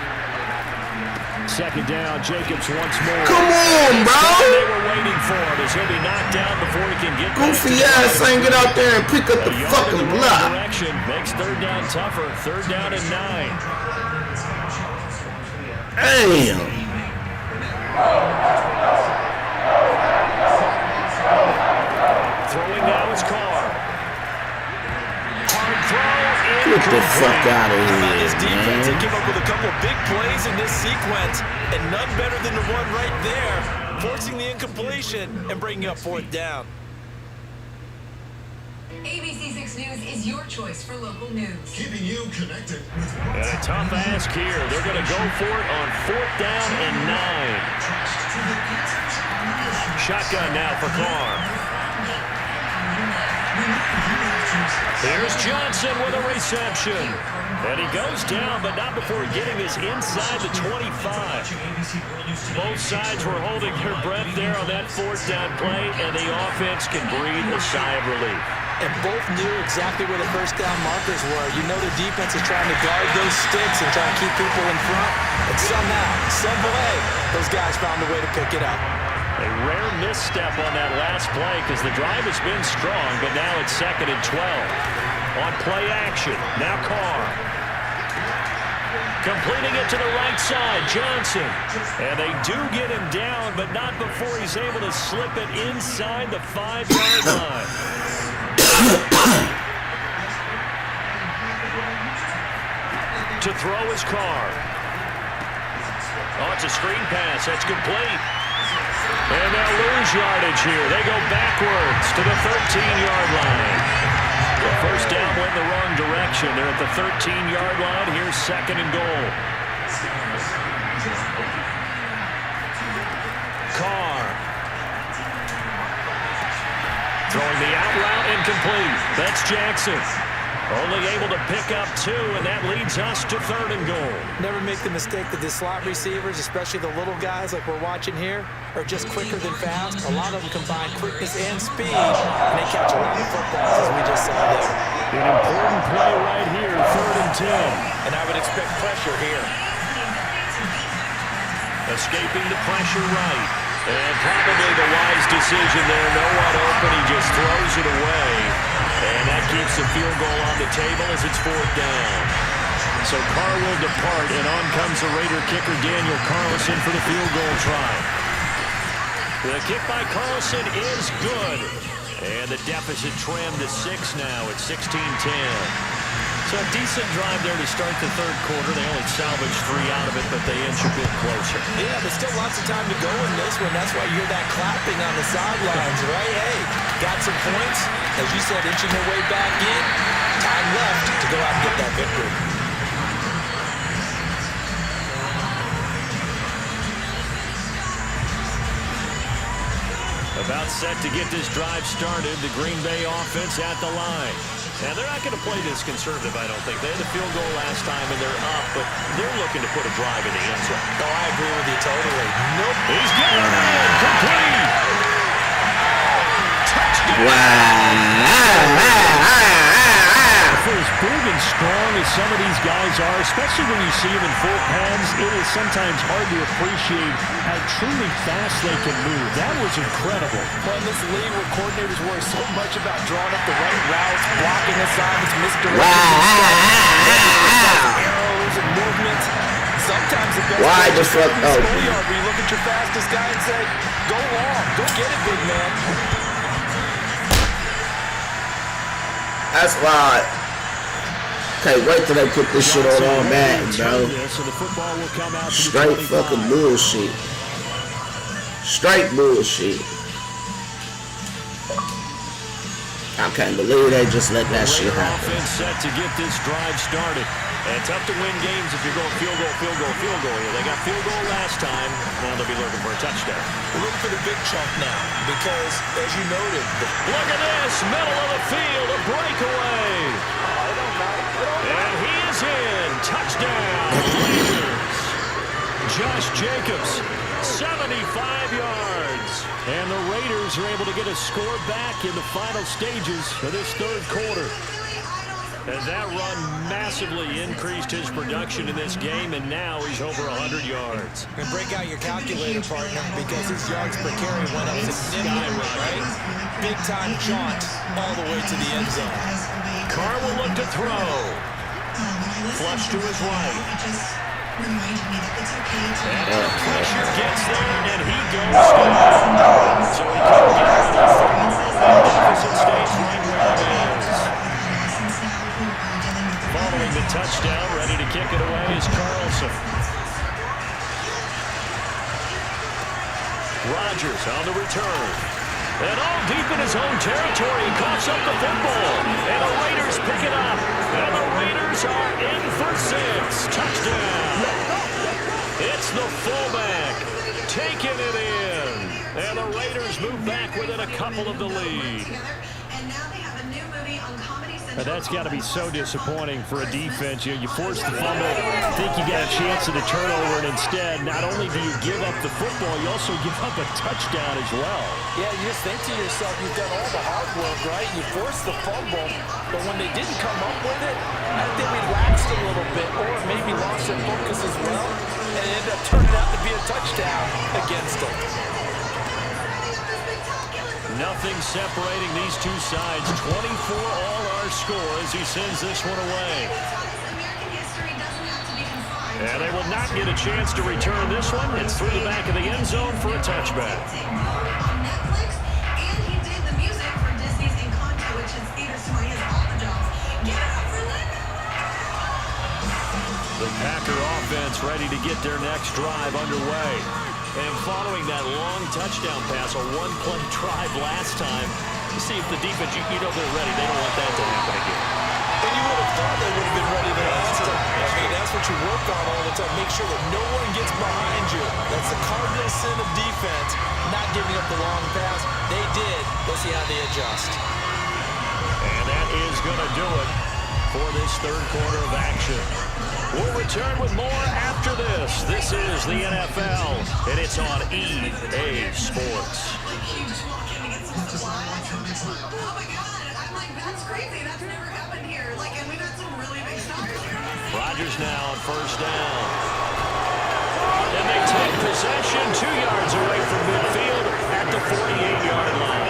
2nd down, Jacobs once more. Come on, bro. They were waiting for him as he'll be knocked down before he can get Goofy ass ain't get out there and pick up the fucking block. Direction makes 3rd down tougher. 3rd down and 9. Damn. Throwing now is Carr. Hard throw. Get the fuck out of This here, defense man. came up with a couple of big plays in this sequence, and none better than the one right there, forcing the incompletion and bringing up 4th down. ABC 6 News is your choice for local news. Keeping you connected with And a tough ask here. They're going to go for it on 4th down and 9. Shotgun now for Carr. Here's Johnson with a reception. And he goes down, but not before getting this inside the 25. Both sides were holding their breath there on that 4th down play, and the offense can breathe a sigh of relief. And both knew exactly where the 1st down markers were. You know the defense is trying to guard those sticks and trying to keep people in front. And somehow, some way, those guys found a way to pick it up. A rare misstep on that last play because the drive has been strong, but now it's 2nd and 12. On play action, now Carr. Completing it to the right side, Johnson. And they do get him down, but not before he's able to slip it inside the 5-yard line. To throw his Carr. Oh, it's a screen pass. That's complete. And they'll lose yardage here. They go backwards to the 13-yard line. The 1st down went in the wrong direction. They're at the 13-yard line. Here's 2nd and goal. Carr. Throwing the out route incomplete. That's Jackson. Only able to pick up 2, and that leads us to 3rd and goal. Never make the mistake that the slot receivers, especially the little guys like we're watching here, are just quicker than fast. A lot of them combine quickness and speed, and they catch a lot of footballs, as we just saw there. An important play right here, 3rd and 10. And I would expect pressure here. Escaping the pressure right. And probably the wise decision there. No one open. He just throws it away. And that keeps the field goal on the table as it's 4th down. So Carr will depart, and on comes the Raider kicker Daniel Carlson for the field goal try. The kick by Carlson is good. And the deficit trimmed to 6 now at 16-10. So a decent drive there to start the 3rd quarter. They only salvaged 3 out of it, but they inch a bit closer. Yeah, there's still lots of time to go in this one. That's why you hear that clapping on the sidelines, right? Hey, got some points. As you said, inching their way back in. Time left to go out and get that victory. About set to get this drive started. The Green Bay offense at the line. Now, they're not going to play this conservative, I don't think. They had a field goal last time, and they're up, but they're looking to put a drive in the end zone. Oh, I agree with you totally. Nope. He's got it in. Complete. Touchdown. Wow. For as big and strong as some of these guys are, especially when you see them in full pads, it is sometimes hard to appreciate how truly fast they can move. That was incredible. Well, in this league where coordinators worry so much about drawing up the right routes, blocking assignments, misdirections, arrows and movements. Sometimes the best Why the fuck? Oh, where you look at your fastest guy and say, go long, go get it, big man. That's why. Can't wait till they put this shit on all Madden, bro. Straight fucking bullshit. Straight bullshit. I can't believe they just let that shit happen. Offense set to get this drive started. And tough to win games if you're going field goal here. They got field goal last time. Now they'll be looking for a touchdown. We're looking for the big chunk now because, as you noted, look at this, middle of the field, a breakaway. And he is in. Touchdown, Raiders. Josh Jacobs, 75 yards. And the Raiders are able to get a score back in the final stages of this third quarter. As that run massively increased his production in this game, and now he's over 100 yards. And break out your calculator, partner, because his yards per carry went up significantly, right? Big-time jaunt all the way to the end zone. Carr will look to throw. Flush to his right. And the pressure gets there, and he goes down. So he couldn't get rid of it. The deficit stays right where it is. Following the touchdown, ready to kick it away is Carlson. Rodgers on the return. And all deep in his own territory, he coughs up the football. And the Raiders pick it up. And the Raiders are in for 6. Touchdown. It's the fullback taking it in. And the Raiders move back within a couple of the lead. That's got to be so disappointing for a defense. You force the fumble, think you got a chance at a turnover, and instead, not only do you give up the football, you also give up a touchdown as well. Yeah, you just think to yourself, you've done all the hard work, right? You forced the fumble, but when they didn't come up with it, I think they relaxed a little bit, or maybe lost their focus as well, and it ended up turning out to be a touchdown against them. Nothing separating these two sides. 24 all our score as he sends this one away. And they will not get a chance to return this one. It's through the back of the end zone for a touchback. The Packer offense ready to get their next drive underway. And following that long touchdown pass, a one-play drive last time, to see if the defense, you know they're ready. They don't want that to happen again. And you would have thought they would have been ready the last time. I mean, that's what you work on all the time. Make sure that no one gets behind you. That's the cardinal sin of defense, not giving up the long pass. They did. Let's see how they adjust. And that is going to do it for this third quarter of action. We'll return with more after this. This is the NFL, and it's on EA Sports. Rodgers now on first down. And they take possession 2 yards away from midfield at the 48-yard line.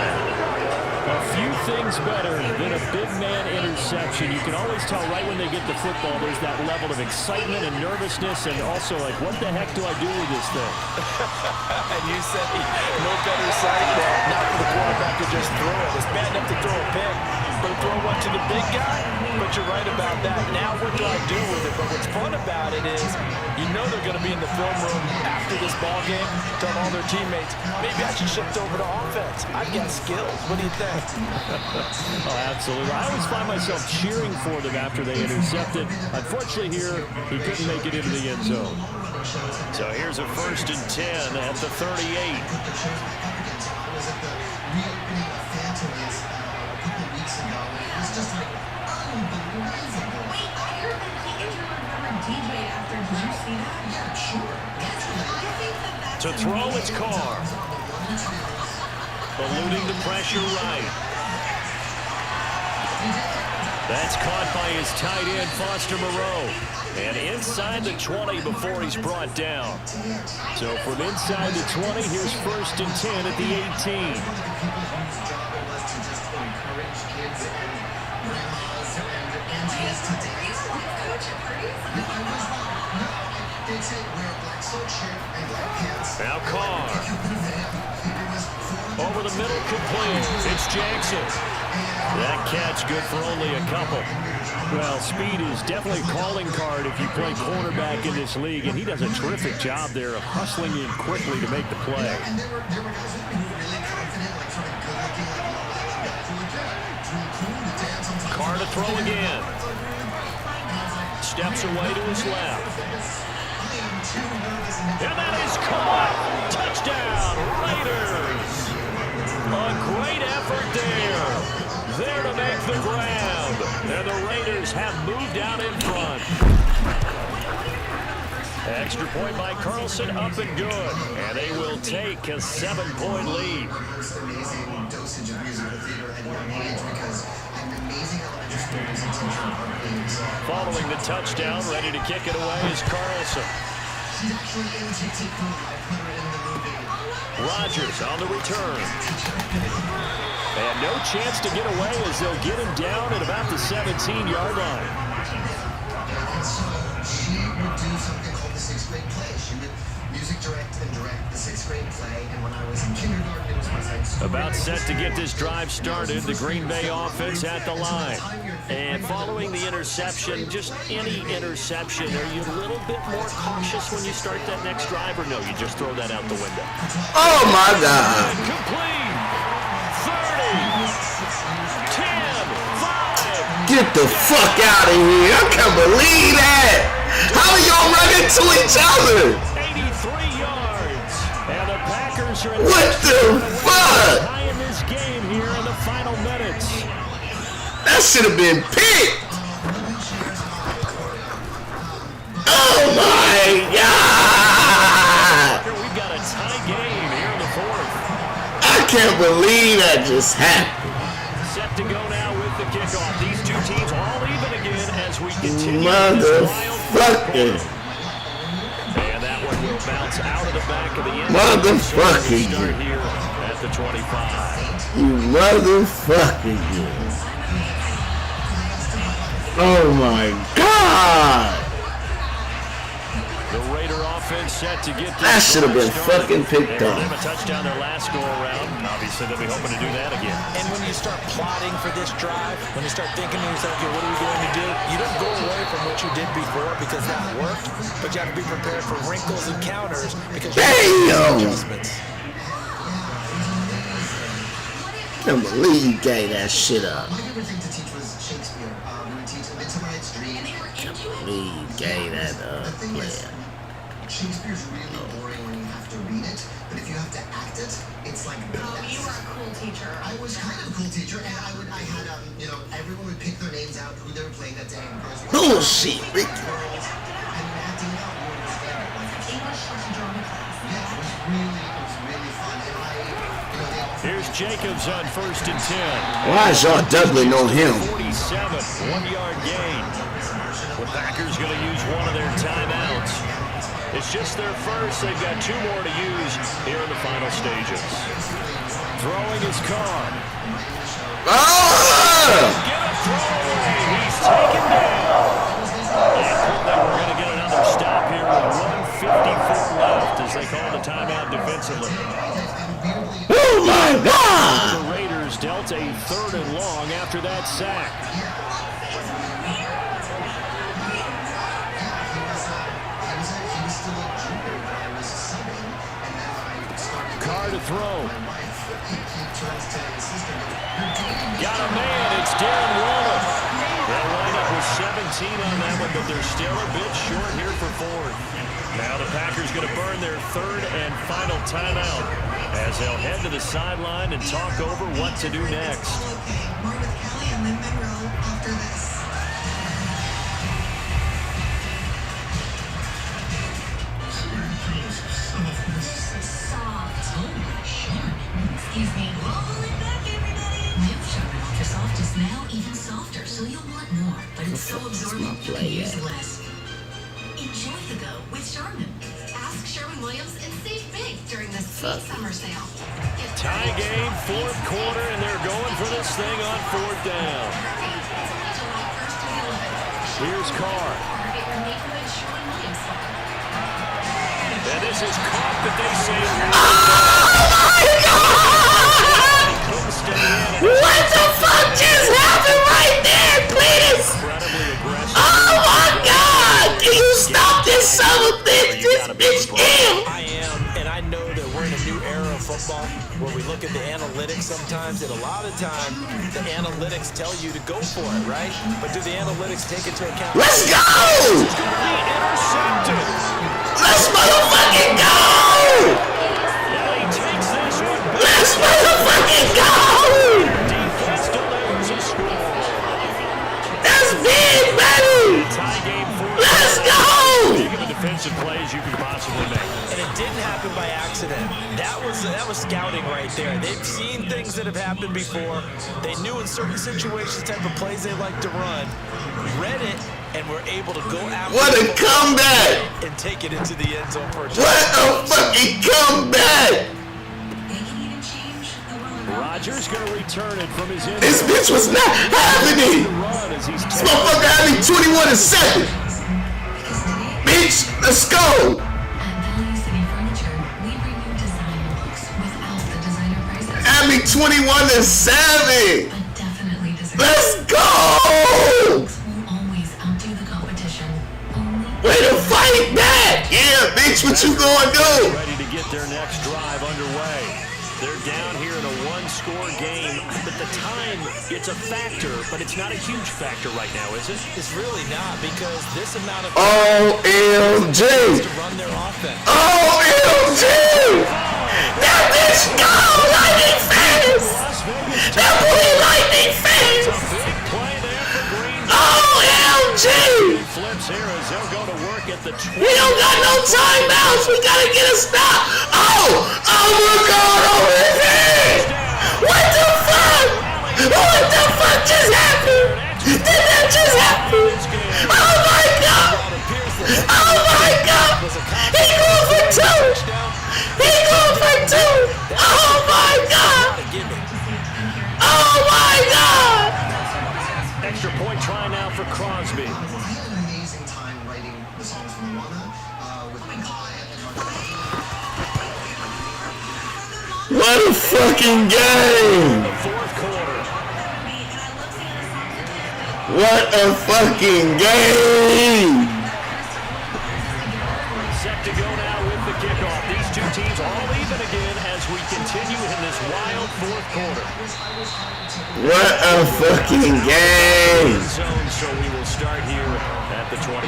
A few things better than a big man interception. You can always tell right when they get the football, there's that level of excitement and nervousness, and also like, what the heck do I do with this thing? And you say, no better sight than not for the quarterback to just throw it. It's bad enough to throw a pick, but throw one to the big guy? But you're right about that. Now what do I do with it? But what's fun about it is, you know they're going to be in the film room after this ball game, telling all their teammates, maybe I should shift over to offense. I've got skills. What do you think? Oh, absolutely. I always find myself cheering for them after they intercepted. Unfortunately here, he couldn't make it into the end zone. So here's a 1st and 10 at the 38. To throw, it's Carr. Eluding the pressure right. That's caught by his tight end, Foster Moreau. And inside the 20 before he's brought down. So from inside the 20, here's 1st and 10 at the 18. Now Carr. Over the middle, complete. It's Jackson. That catch good for only a couple. Well, speed is definitely a calling card if you play quarterback in this league, and he does a terrific job there of hustling in quickly to make the play. Carr to throw again. Steps away to his left. And that is caught. Touchdown, Raiders. A great effort there. There to make the grab. And the Raiders have moved out in front. Extra point by Carlson, up and good. And they will take a 7-point lead. Most amazing dosage of musical theater at young age because I'm amazing elementary school music teacher in our games. Following the touchdown, ready to kick it away is Carlson. She's actually in TTQ. I put her in the movie. Rogers on the return. And no chance to get away as they'll get him down at about the 17-yard line. And so she would do something called the 6th grade play. She would music direct and direct the 6th grade play. And when I was in kindergarten, it was my side story. About set to get this drive started, the Green Bay offense at the line. And following the interception, just any interception, are you a little bit more cautious when you start that next drive, or no, you just throw that out the window? Oh my God. Complete. 30, 10, 5. Get the fuck out of here. I can't believe that. How are y'all running to each other? 83 yards. And the Packers are in What the fuck? high in this game here in the final minutes. That should have been picked. Oh my God. We've got a tie game here in the fourth. I can't believe that just happened. Set to go now with the kickoff. These two teams all even again as we continue. Motherfucker. And that one will bounce out of the back of the end. Motherfucker. Start here at the 25. You motherfucker. You. Oh my God. The Raider offense set to get That should have been fucking picked They up. have a touchdown their last go around. Obviously, they'll be hoping to do that again. And when you start plotting for this drive, when you start thinking to yourself, okay, what are we going to do? You don't go away from what you did before because that worked, but you have to be prepared for wrinkles and counters because you have to make adjustments. Can't believe you gave that shit up. My favorite thing to teach was Shakespeare. We would teach Midsummer Night's Dream. Can't believe you gave that The thing is, player. Shakespeare's really boring when you have to read it, but if you have to act it, it's like the Oh, best. you were a cool teacher. I was kind of a cool teacher, and I had, everyone would pick their names out, who they were playing that day, and girls would Bullshit, Ricky. girls, and acting out, you understand it. Like, English drama class. yeah, it was really fun, and they all. Here's Jacobs on 1st and 10. Why is y'all doubling on him? 47, 1-yard gain. The Packers going to use one of their timeouts. It's just their first. They've got 2 more to use here in the final stages. Throwing his car. Oh! Get a throwaway. He's taken down. And we're going to get another stop here with 1:54 left as they call the timeout defensively. Oh my God! The Raiders dealt a 3rd and long after that sack. Carr to throw. Got a man. It's Darren Waller. They'll wind up with 17 on that one, but they're still a bit short here for 4th. Now the Packers going to burn their 3rd and final timeout as they'll head to the sideline and talk over what to do next. More with Kelly and then Monroe after this. Excuse me. Roll it back, everybody. New Charmin Ultra Soft is now even softer, so you'll want more. But it's so absorbent, you can use less. Enjoy the go with Charmin. Ask Sherwin-Williams and save big during the summer sale. Tie game, 4th quarter, and they're going for this thing on 4th down. Here's Carr. And this is caught, but they say... What the fuck just happened right there, please? Oh my God! Can you stop this son of a bitch? This bitch ill. I am, and I know that we're in a new era of football where we look at the analytics sometimes, and a lot of time the analytics tell you to go for it, right? But do the analytics take into account? Let's go! Intercepted. Let's motherfucking go! He takes this one. Let's motherfucking go! Defense delivers a score. That's big, baby! Tie game, 4th. Let's go! Big of a defensive plays That was scouting right there. They've seen things that have happened before. They knew in certain situations type of plays they like to run, read it, and were able to go after What a comeback! and take it into the end zone for a What a fucking comeback! They can even change the will. Rodgers going to return it from his end This zone. bitch was not happening! Run as he's This motherfucker had me 21-7! Bitch, let's go! At Value City Furniture, we bring you designer looks without the designer prices. Had me 21-7! But definitely designer. Let's go! Looks will always outdo the competition. Only Way to fight back! Yeah, bitch, what you gonna do? ready to get their next drive underway. They're down here in a one-score game. At the time, it's a factor, but it's not a huge factor right now, is it? It's really not, because this amount of OMG! to run their offense. OMG! That bitch go! Lightning fast! Las Vegas That boy lightning fast! big play there for Green Bay. OMG! Flips here as they'll go to work at the 20. We don't got no timeouts. We gotta get a stop. Oh my God! Over his head! What the fuck? What the fuck just happened? Did that just happen? Oh my God! Oh my God! He going for two! He going for two! Oh my God! Oh my God! Extra point try now for Crosby. I had an amazing time writing the songs for Moana with my client. What a fucking game! Fourth quarter. What a fucking game! Set to go now with the kickoff. These two teams all even again as we continue in this wild fourth quarter. What a fucking game! Zone, so we will start here at the 25.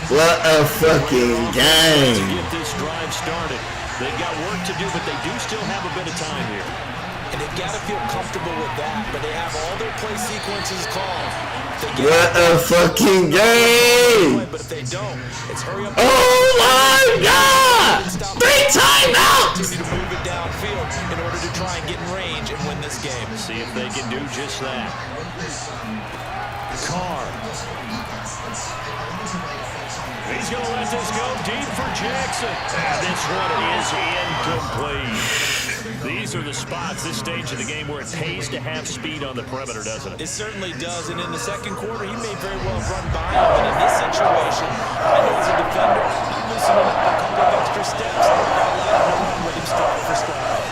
What a fucking To game! get this drive started. They've got work to do, but they do still have a bit of time here. And they've got to feel comfortable with that, but they have all their play sequences called. What a fucking game! But if they don't, it's hurry up. Oh my God! 3 timeouts! Continue to move it downfield in order to try and get in range and win this game. See if they can do just that. Carr. He's going to let this go deep for Jackson. And this one is incomplete. These are the spots, this stage of the game, where it pays to have speed on the perimeter, doesn't it? It certainly does, and in the second quarter, he may very well run by him, but in this situation, I know as a defender, you loosen him up a couple of extra steps, and allow him to run with him stride for stride.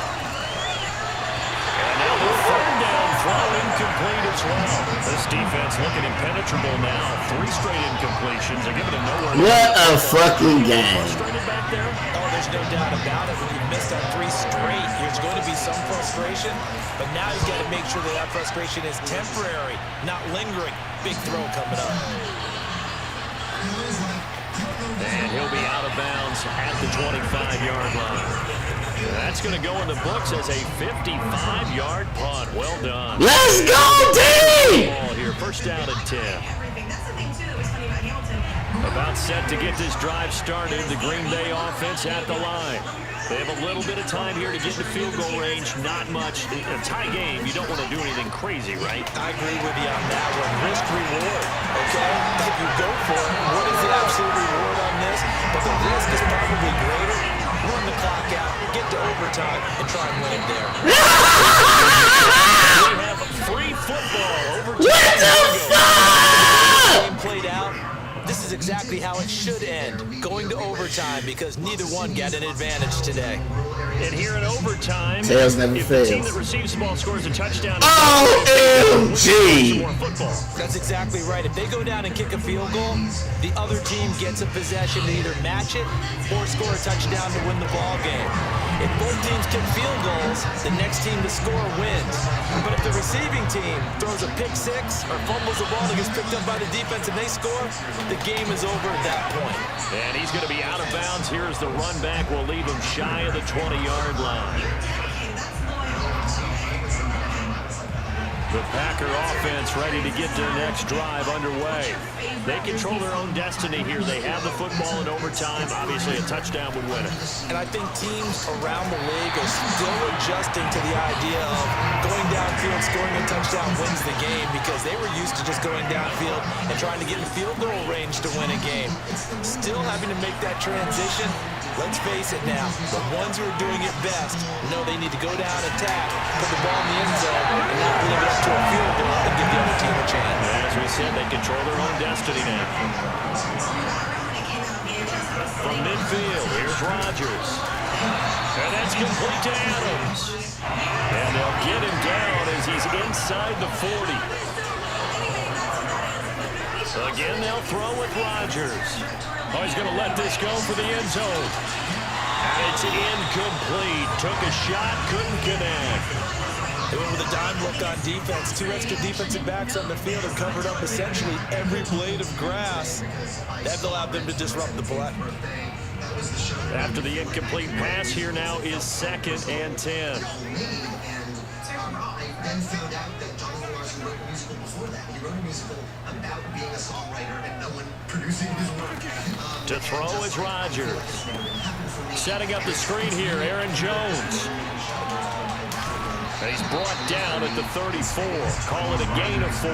And now the third down throw incomplete as well. This defense looking impenetrable now. 3 straight incompletions. They're giving him nowhere. What a fucking game! Frustrated back there. Oh, there's no doubt about it. When you miss that 3 straight, there's going to be some frustration, but now you've got to make sure that that frustration is temporary, not lingering. Big throw coming up. And he'll be out of bounds at the 25-yard line. That's going to go in the books as a 55-yard punt. Well done. Let's go, team! Ball here, first down and 10. Everything. That's the thing, too, that was funny about Hamilton. About set to get this drive started. The Green Bay offense at the line. They have a little bit of time here to get into field goal range. Not much. In a tie game, you don't want to do anything crazy, right? I agree with you on that one. Risk reward, okay? If you go for it, what is the absolute reward on this? But the risk is probably greater. Run the clock out, get to overtime, and try and win it there. We have free football. Overtime. What the fuck? Game played out. This is exactly how it should end, going to overtime, because neither one got an advantage today. And here in overtime, Tails never if the team fails. that receives the ball scores a touchdown, OMG! more football. That's exactly right. If they go down and kick a field goal, the other team gets a possession to either match it or score a touchdown to win the ball game. If both teams kick field goals, the next team to score wins. But if the receiving team throws a pick six or fumbles the ball that gets picked up by the defense and they score, the game is over at that point. And he's going to be out of bounds. Here's the run back. We'll leave him shy of the 20-yard line. The Packer offense ready to get their next drive underway. They control their own destiny here. They have the football in overtime. Obviously, a touchdown would win it. And I think teams around the league are still adjusting to the idea of going downfield, scoring a touchdown wins the game, because they were used to just going downfield and trying to get in field goal range to win a game. Still having to make that transition. Let's face it now, the ones who are doing it best know they need to go down, attack, put the ball in the end zone, and not leave it up to a field goal and give the other team a chance. As we said, they control their own destiny now. From midfield, here's Rodgers. And that's complete to Adams. And they'll get him down as he's inside the 40. Again, they'll throw with Rodgers. Oh, he's going to let this go for the end zone. And it's incomplete. Took a shot, couldn't connect. They went with a dime look on defense. 2 extra defensive backs on the field and covered up essentially every blade of grass. That allowed them to disrupt the play. After the incomplete pass, here now is 2nd and 10. I then found out that Jonathan Larson wrote a musical before that. He wrote a musical about being a songwriter and no one producing his work. To throw is Rodgers. Setting up the screen here, Aaron Jones. He's brought down at the 34. Call it a gain of 4.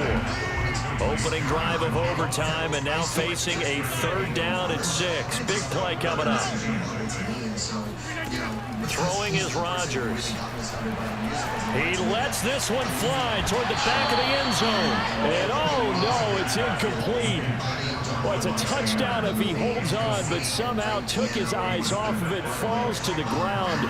Opening drive of overtime, and now facing a 3rd down and 6. Big play coming up. Throwing is Rodgers. He lets this one fly toward the back of the end zone. And oh no, it's incomplete. Well, it's a touchdown if he holds on, but somehow took his eyes off of it, falls to the ground,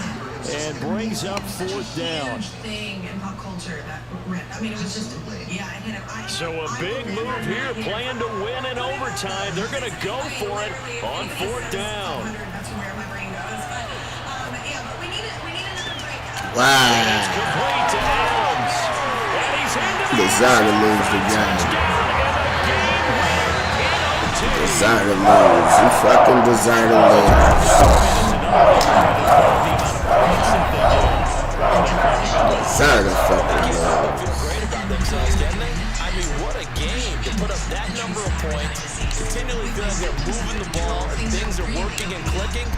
and brings up 4th down. Thing in pop culture that I mean, it was just, yeah, I hit him. So a big move here, plan to win in overtime. They're going to go for it on 4th down. That's where my brain goes. But yeah, but we need another break. Wow. It's complete to Adams. And he's into the Designer moves the game. Designer moves. You fucking designer moves. Designer fucking moves. Feel great about themselves, didn't they? I mean, what a game to put up that number of points. Continually feel like they're moving the ball and things are working and clicking.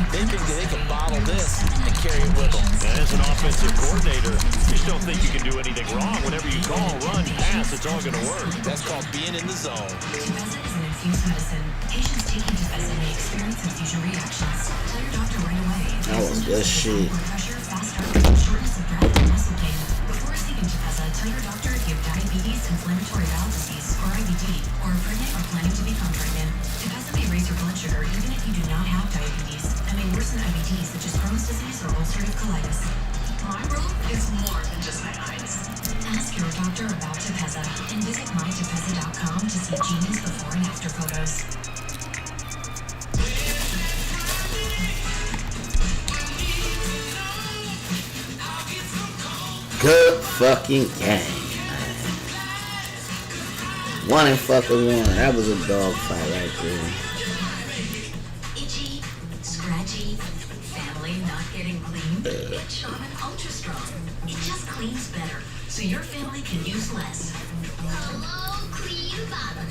They can bottle this and carry it with them. And as an offensive coordinator, you just don't think you can do anything wrong. Whenever you call, run, pass, it's all going to work. That's called being in the zone. Tepezza is an infused medicine. Patients taking Tepezza may experience infusion reactions. Tell your doctor right away. That was good shit. Blood pressure, fast heart, shortness of breath, and muscle pain. Before receiving Tepezza, tell your doctor if you have diabetes, inflammatory bowel disease, or IBD, or are pregnant or planning to become pregnant. Tepezza may raise your blood sugar even if you do not have diabetes, and may worsen IBD such as Crohn's disease or ulcerative colitis. My room is more than just my eyes. Ask your doctor about Tepezza and visit mytepezza.com to see Genie's before and after photos. Good fucking game, man. 1-1. That was a dog fight right there. Itchy, scratchy, family not getting clean. Get Charmin Ultra Strong. It just cleans better, so your family can use less. Hello, clean bottom.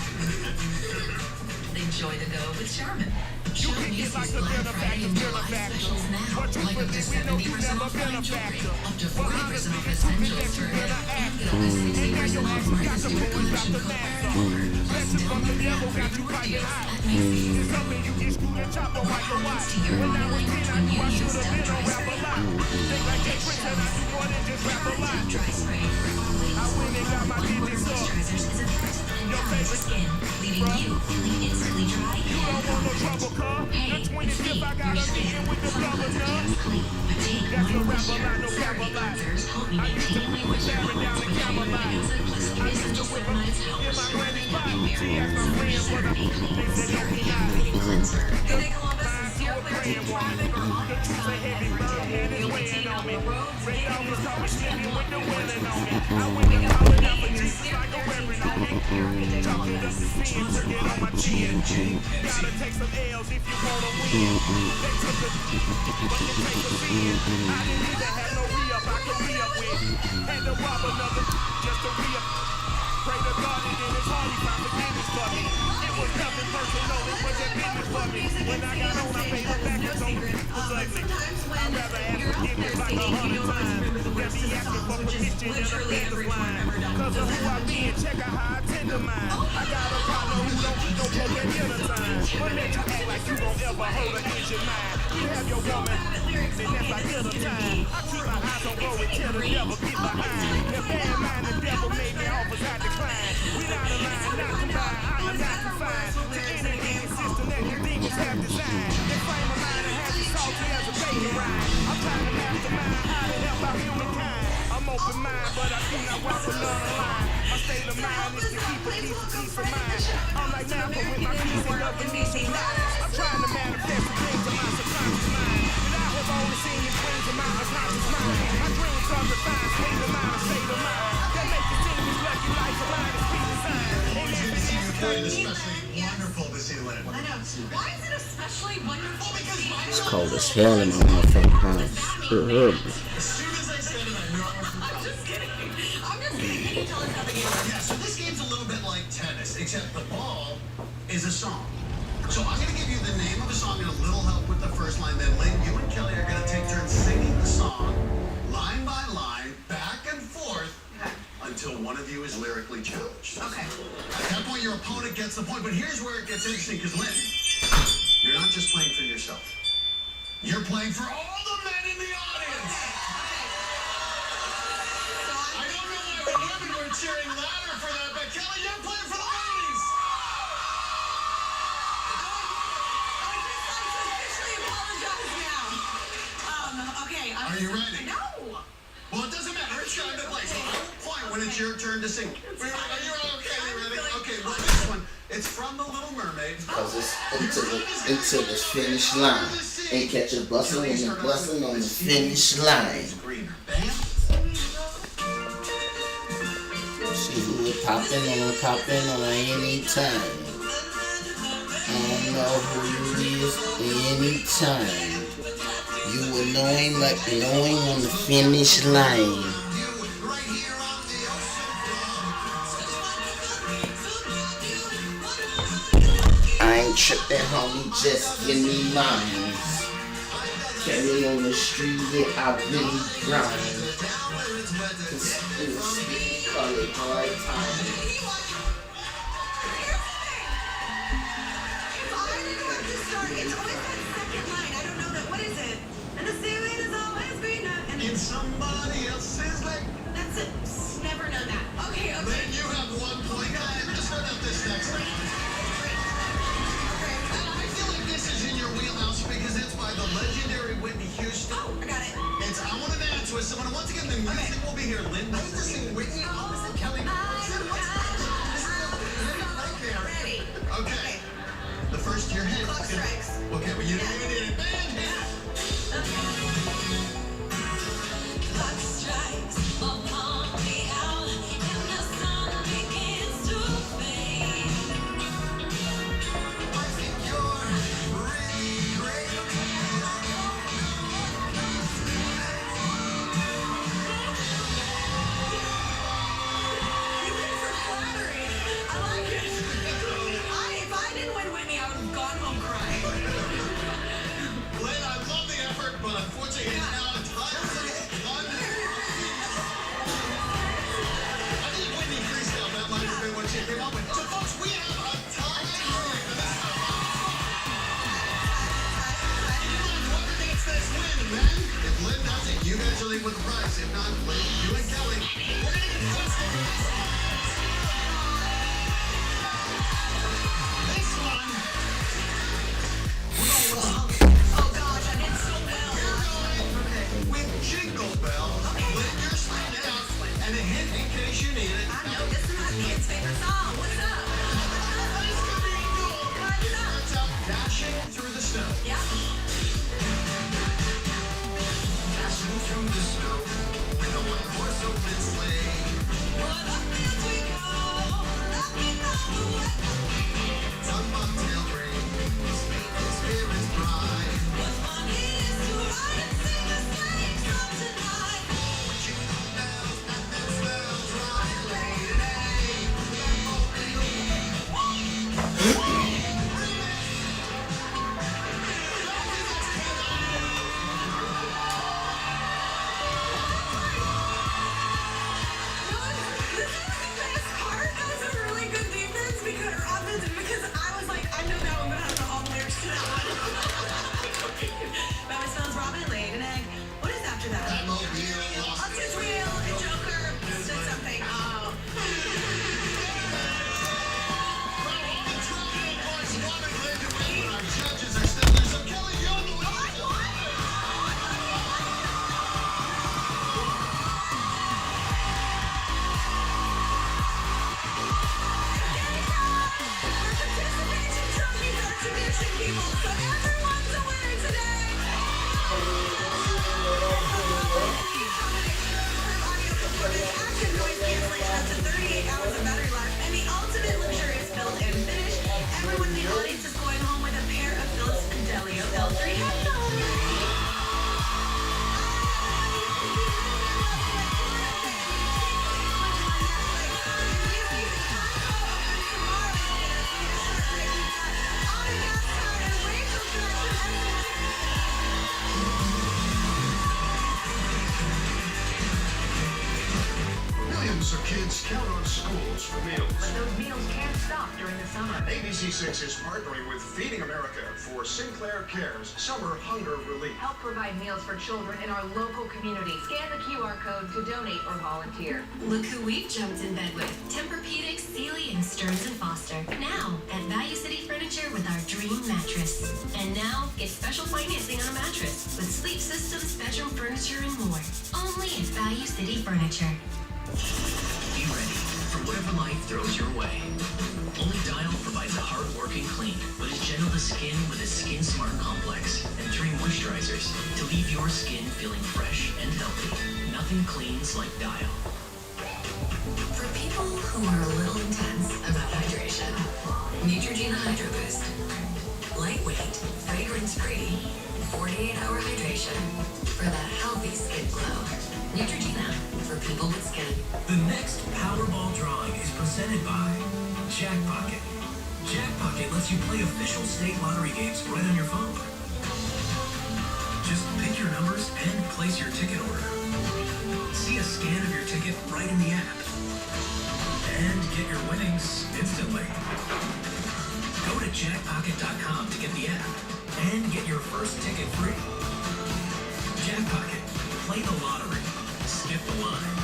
Enjoy the go with Charmin. Charmin uses Black Friday and July specials now. Like up to 70% off line jewelry, up to 40% off essentials for and get up to 60% off markets with collection code. Plus download the app for your deals at Macy's. What to your wallet when you use Dove Dry Spray? Get Charmin Dry Spray for only moisturizers is effective and done with skin, leaving you feeling instantly dry and confident. Hey, it's me, your skin. Some cleansers clean, but take my moisture. CeraVe cleansers help me maintain my moisture levels with hyaluronidase plus 3 essential ceramides help restore makeup and barrier. CeraVe Clean, CeraVe Activating Cleanser. Good day, Columbus. It's your clear to drive for long time. You'll be taking on the roads, getting the summer shit with the winning on me. I went to go with me, you're still guaranteed to take care of it. Columbus, get on my chin. Gotta take some L's if you wanna win. They took a but you take a sin. I didn't even have no re-up I could re-up with. Had to rob another just to was nothing personal, it was just business for me. When I got on, I paid it back and told me it was ugly. I'd rather ask forgiveness like 100 times than be asking for permission in a business line. Cause of who I be and check out how I tend to mine. I got a partner who don't eat no pork at dinner time. But let you act like you don't ever hold her in your mind. You have your woman, and that's like little time. I keep my eyes on glory till the devil get behind. The bad mind, the devil made me offers I decline. We not aligned, not combined, I am not confined to any legal system that the demons have designed. They frame of mind and have you salty as a bacon rind. I'm trying to mastermind how to help out humankind. I'm open mind, but I do not walk another line. My state of mind is to keep a peace of mind. I'm like Malcolm with my peace and love and need supply. I'm trying to manifest the things of my subconscious mind. And I have only seen the dreams of my unconscious mind. My dreams are refined, state of mind, state of mind. That makes it seem this lucky life of mine is pre-designed. It's especially wonderful to see Lynn. I know. Why is it especially wonderful? Because It's cold as hell in my motherfucking house. As soon as I said it, I knew I was I'm just kidding. I'm just kidding. Can you tell us how the game works? Yeah, so this game's a little bit like tennis, except the ball is a song. So I'm going to give you the name of a song and a little help with the first line. Then Lynn, you and Kelly are going to take turns singing the song, line by line, back and forth, until one of you is lyrically challenged. Okay. At that point, your opponent gets the point. But here's where it gets interesting, because Lynn, you're not just playing for yourself. You're playing for all the men in the audience. I don't know why the women were cheering louder for that, but Kelly, you're playing for the ladies. I guess I should officially apologize now. Okay. Are you ready? No. Well, it doesn't matter. It's time to play. So I will point when it's your turn to sing. Are you okay? You ready? Okay, well, this one, it's from The Little Mermaid. Cause it's into the finish line. Ain't catch a bustin' when you're bustin' on the finish line. See who is poppin' on any time. I don't know who you is anytime. You will knowing like knowing on the finish line. I ain't trippin', homie, just give me mine. Carry on the street, yeah, I really grind. Call it hard time. It's always that second line. I don't know that. What is it? And the ceiling is always greener. And In somebody else's leg. that's it. Never know that. Okay. Then you have 1 point. Go ahead, just start out this next one. I feel like this is in your wheelhouse because it's by the legendary Whitney Houston. Oh, I got it. It's I Want to Dance with Someone. Once again, the music will be here. Lynn knows to sing Whitney. Kelly. Ready. Okay. The first your head. Clock strikes. Okay, well you don't even need it. Band hit. Clock strikes upon the hour, and the sun begins to fade. I think you're really great. You win for flattery. I like it. If I didn't win Whitney, I would have gone home crying. Lynn, I love the effort, but unfortunately it's now a time for one. I think Whitney freestyle, that might have been what she came up with. So folks, we have a tie for this. Whoever gets this win, man. If Lynn does it, you guys are leaving with the prize. If not, Lynn, you and Kelly, we're gonna get this one. Oh gosh, I did so well. With Jingle Bell, Lynn, you're sliding it out, and a hint in case you need it. I know this is my kid's favorite song. What's up? This could be cool. Starts out dashing through the snow. Yeah. Dashing through the snow with a one-horse open sleigh. What up as we go? Let me know the way. Some bobtail ring, making spirits bright. What fun it is to ride and sing the sleighing song tonight. Jingle bells, and bells, right, lady. So kids count on schools for meals. But those meals can't stop during the summer. ABC6 is partnering with Feeding America for Sinclair Cares Summer Hunger Relief. Help provide meals for children in our local community. Scan the QR code to donate or volunteer. Look who we've jumped in bed with. Tempur-Pedic, Sealy, and Stearns & Foster. Now, at Value City Furniture with our Dream Mattress. And now, get special financing on a mattress with sleep systems, bedroom furniture, and more. Only at Value City Furniture. Be ready for whatever life throws your way. Only Dial provides a hard-working clean, but is gentle to skin with a Skin Smart Complex and 3 moisturizers to leave your skin feeling fresh and healthy. Nothing cleans like Dial. For people who are a little intense about hydration, Neutrogena Hydro Boost. Lightweight, fragrance-free, 48-hour hydration for that healthy skin glow. Neutrogena for people with skin. The next Powerball drawing is presented by Jackpocket. Jackpocket lets you play official state lottery games right on your phone. Just pick your numbers and place your ticket order. See a scan of your ticket right in the app. And get your winnings instantly. Go to jackpocket.com to get the app and get your first ticket free. Jackpocket. Play the lottery. Skip the line.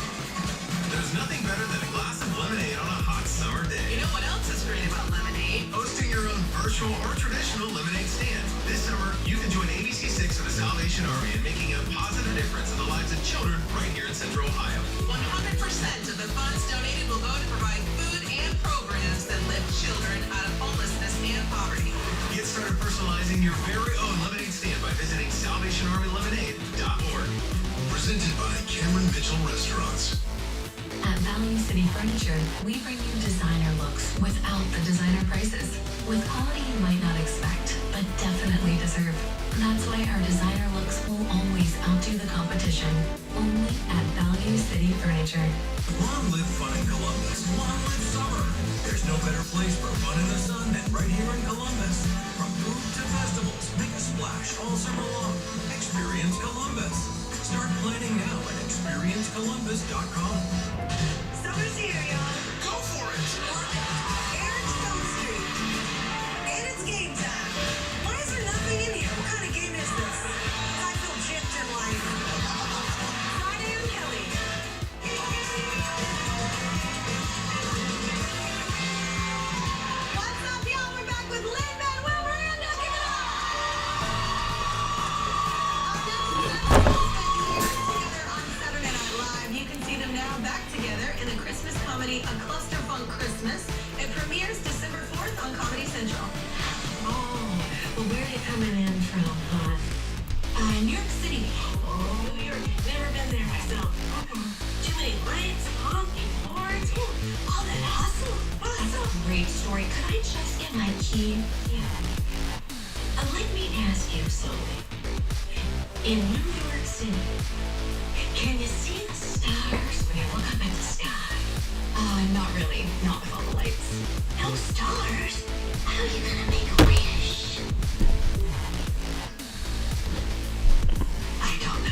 There's nothing better than a glass of lemonade on a hot summer day. You know what else is great about lemonade? Hosting your own virtual or traditional lemonade stand. This summer, you can join ABC6 and the Salvation Army in making a positive difference in the lives of children right here in Central Ohio. 100% of the funds donated will go to provide food and programs that lift children out of homelessness and poverty. Get started personalizing your very own lemonade stand by visiting SalvationArmyLemonade.org. Presented by Cameron Mitchell Restaurants. At Value City Furniture, we bring you designer looks without the designer prices. With quality you might not expect, but definitely deserve. That's why our designer looks will always outdo the competition. Only at Value City Furniture. Long live fun in Columbus. Long live summer. There's no better place for fun in the sun than right here in Columbus. From food to festivals, make a splash all summer long. Experience Columbus. Start planning now at ExperienceColumbus.com. Summer's here, y'all. Go for it! Eric Stone Street. And it's game time. Why is there nothing in here? What kind of game is this? I feel gypped in life. Friday and Kelly. What's up, y'all? We're back with Lin-Manuel Miranda. Give it up! Together on Saturday Night Live. You can see them now back together in the Christmas comedy A Clusterfunk Christmas. It premieres December 4th on Comedy Central. Oh, well, where are you coming in from, huh? New York City. Oh, New York. Never been there myself. Too many lights, honking horns, all that hustle. Oh, that's a great story. Could I just get my key? Yeah. Let me ask you something. In New York City, can you see the stars when you look up at the sky? Not really. Not with all the lights. No stars? How are you gonna make a wish? I don't know.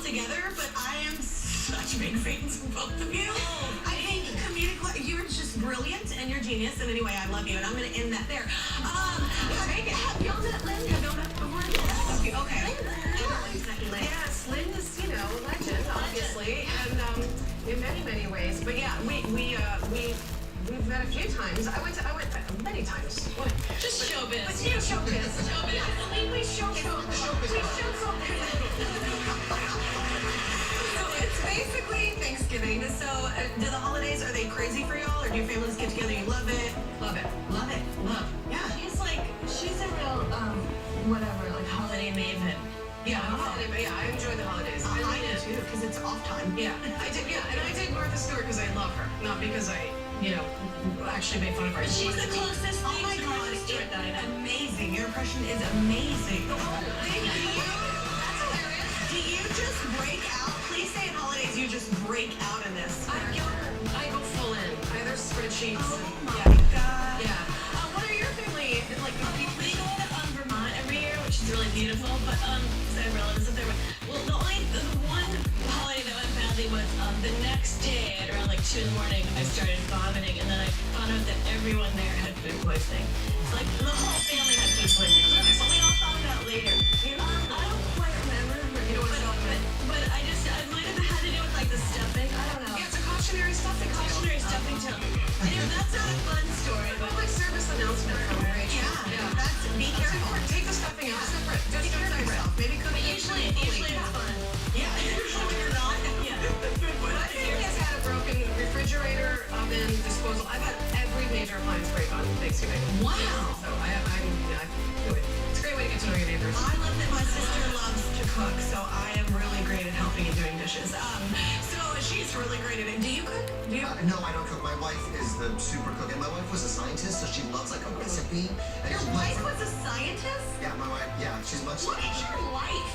Together, but I am such big fans of both of you. I think you're just brilliant and you're genius, and anyway, I love you, and I'm going to end that there. Have y'all met Lynn? Have y'all met before? Okay. Yes, Lynn is, a legend, obviously, and in many, many ways. But yeah, we've met a few times. I went many times. Just showbiz. But showbiz. We So it's basically Thanksgiving. So do the holidays, are they crazy for y'all? Or do your families get together? You love it? Love it. Love it. Love. Yeah. She's a real, holiday maven. Yeah, I enjoy the holidays. I do too, because it's off time. Yeah, I did. Yeah, and I did Martha Stewart because I love her, not because I, actually made fun of her. She's the closest thing to Martha Stewart that I know. Amazing. Your impression is amazing. Thank you. That's hilarious. Do you just break out? Please say at holidays you just break out in this. I go full in. There's spreadsheets. Oh and, my yeah. God. Yeah. What are your family like? We go to Vermont every year, which is really beautiful, but because I have relatives up there. Well, the one holiday that went badly was the next day at around like 2 in the morning, I started vomiting, and then I found out that everyone there had food poisoning. So like the whole family had food poisoning. So we all found out later. I don't quite remember, but I might have had to do with like the stuffing. I don't know. Yeah, it's a cautionary stuffing. Cautionary stuffing tale. Anyway, that's not a fun story, but Public service announcement from Rachel. yeah, that's be careful. Take the stuffing out separate. Just do it yourself. Maybe cook it. Usually it's fun. Yeah, usually when you're not. Yeah. My family has had a broken refrigerator, oven, disposal. I've had every major appliance break on Thanksgiving. Wow. So it's a great way to get to know your neighbors. I love that my sister loves to cook, so I am really great at helping and doing dishes. So she's really great at it. Do you cook? No, I don't cook. My wife is the super cook, and my wife was a scientist, so she loves like a recipe. And Your she wife loves- was a scientist? Yeah, my wife. Yeah, she's much. What is your life?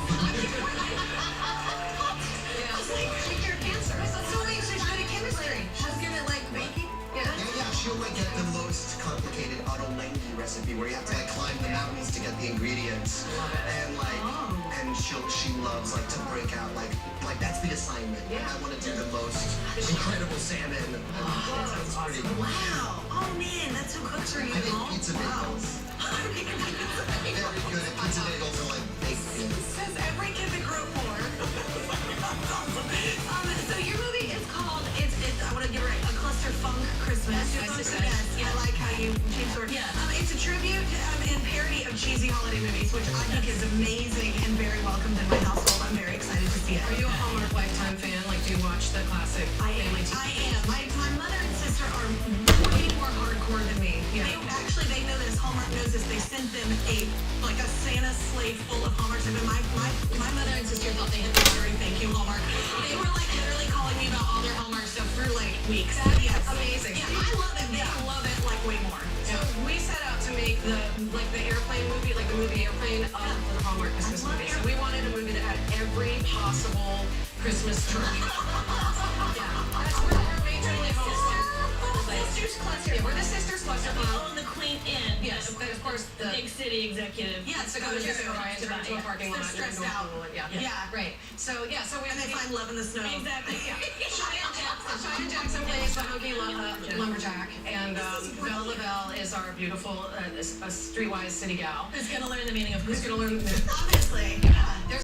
I was like, she cured cancer. So wait, she's good at chemistry. She's good at like baking? Yeah. Yeah, she'll like get the most complicated Ottolenghi recipe where you have to like climb the mountains to get the ingredients. And like, and she loves like to break out like that's the assignment. Yeah. I want to do the most incredible salmon. It's pretty. Wow. Oh man, that's who cooks for you. I make pizza bagels. Very good at pizza bagels and like baked beans. Says every kid that grew up poor. So your movie is called, I want to give her a cluster funk Christmas. Yes, I like how you changed the word. Yeah. It's a tribute and parody of cheesy holiday movies, which I think is amazing and very welcomed in my household. I'm very excited to see it. Are you a Hallmark Lifetime fan? Like, do you watch the classic family TV? I am. My mother and sister are way more hardcore than me. Yeah. They know this. Hallmark knows this. They sent them a Santa sleigh full of Hallmark stuff. And my mother and sister thought they hit the lottery. Thank you, Hallmark. They were like literally calling me about all their Hallmark stuff for like weeks. That's amazing. Yeah, I love it. They love it like way more. So we set out to make the airplane movie, like the movie Airplane, of the Hallmark Christmas movie. So we wanted a movie that had every possible Christmas trope. Yeah, that's where we're majorly Hallmark. Sisters Cluster. Yeah, we're the Sisters Cluster. We own the Queen Inn. Yes, but of course The big city executive. Yeah, to go to Ryan turn into a parking lot. They're stressed out. Yeah, right. So we And they find love in the snow. Exactly. Yeah. Cheyenne Jackson plays the hokey lumberjack, and Belle LaBelle is our beautiful streetwise city gal. Who's gonna learn the meaning of Who's gonna learn? Obviously.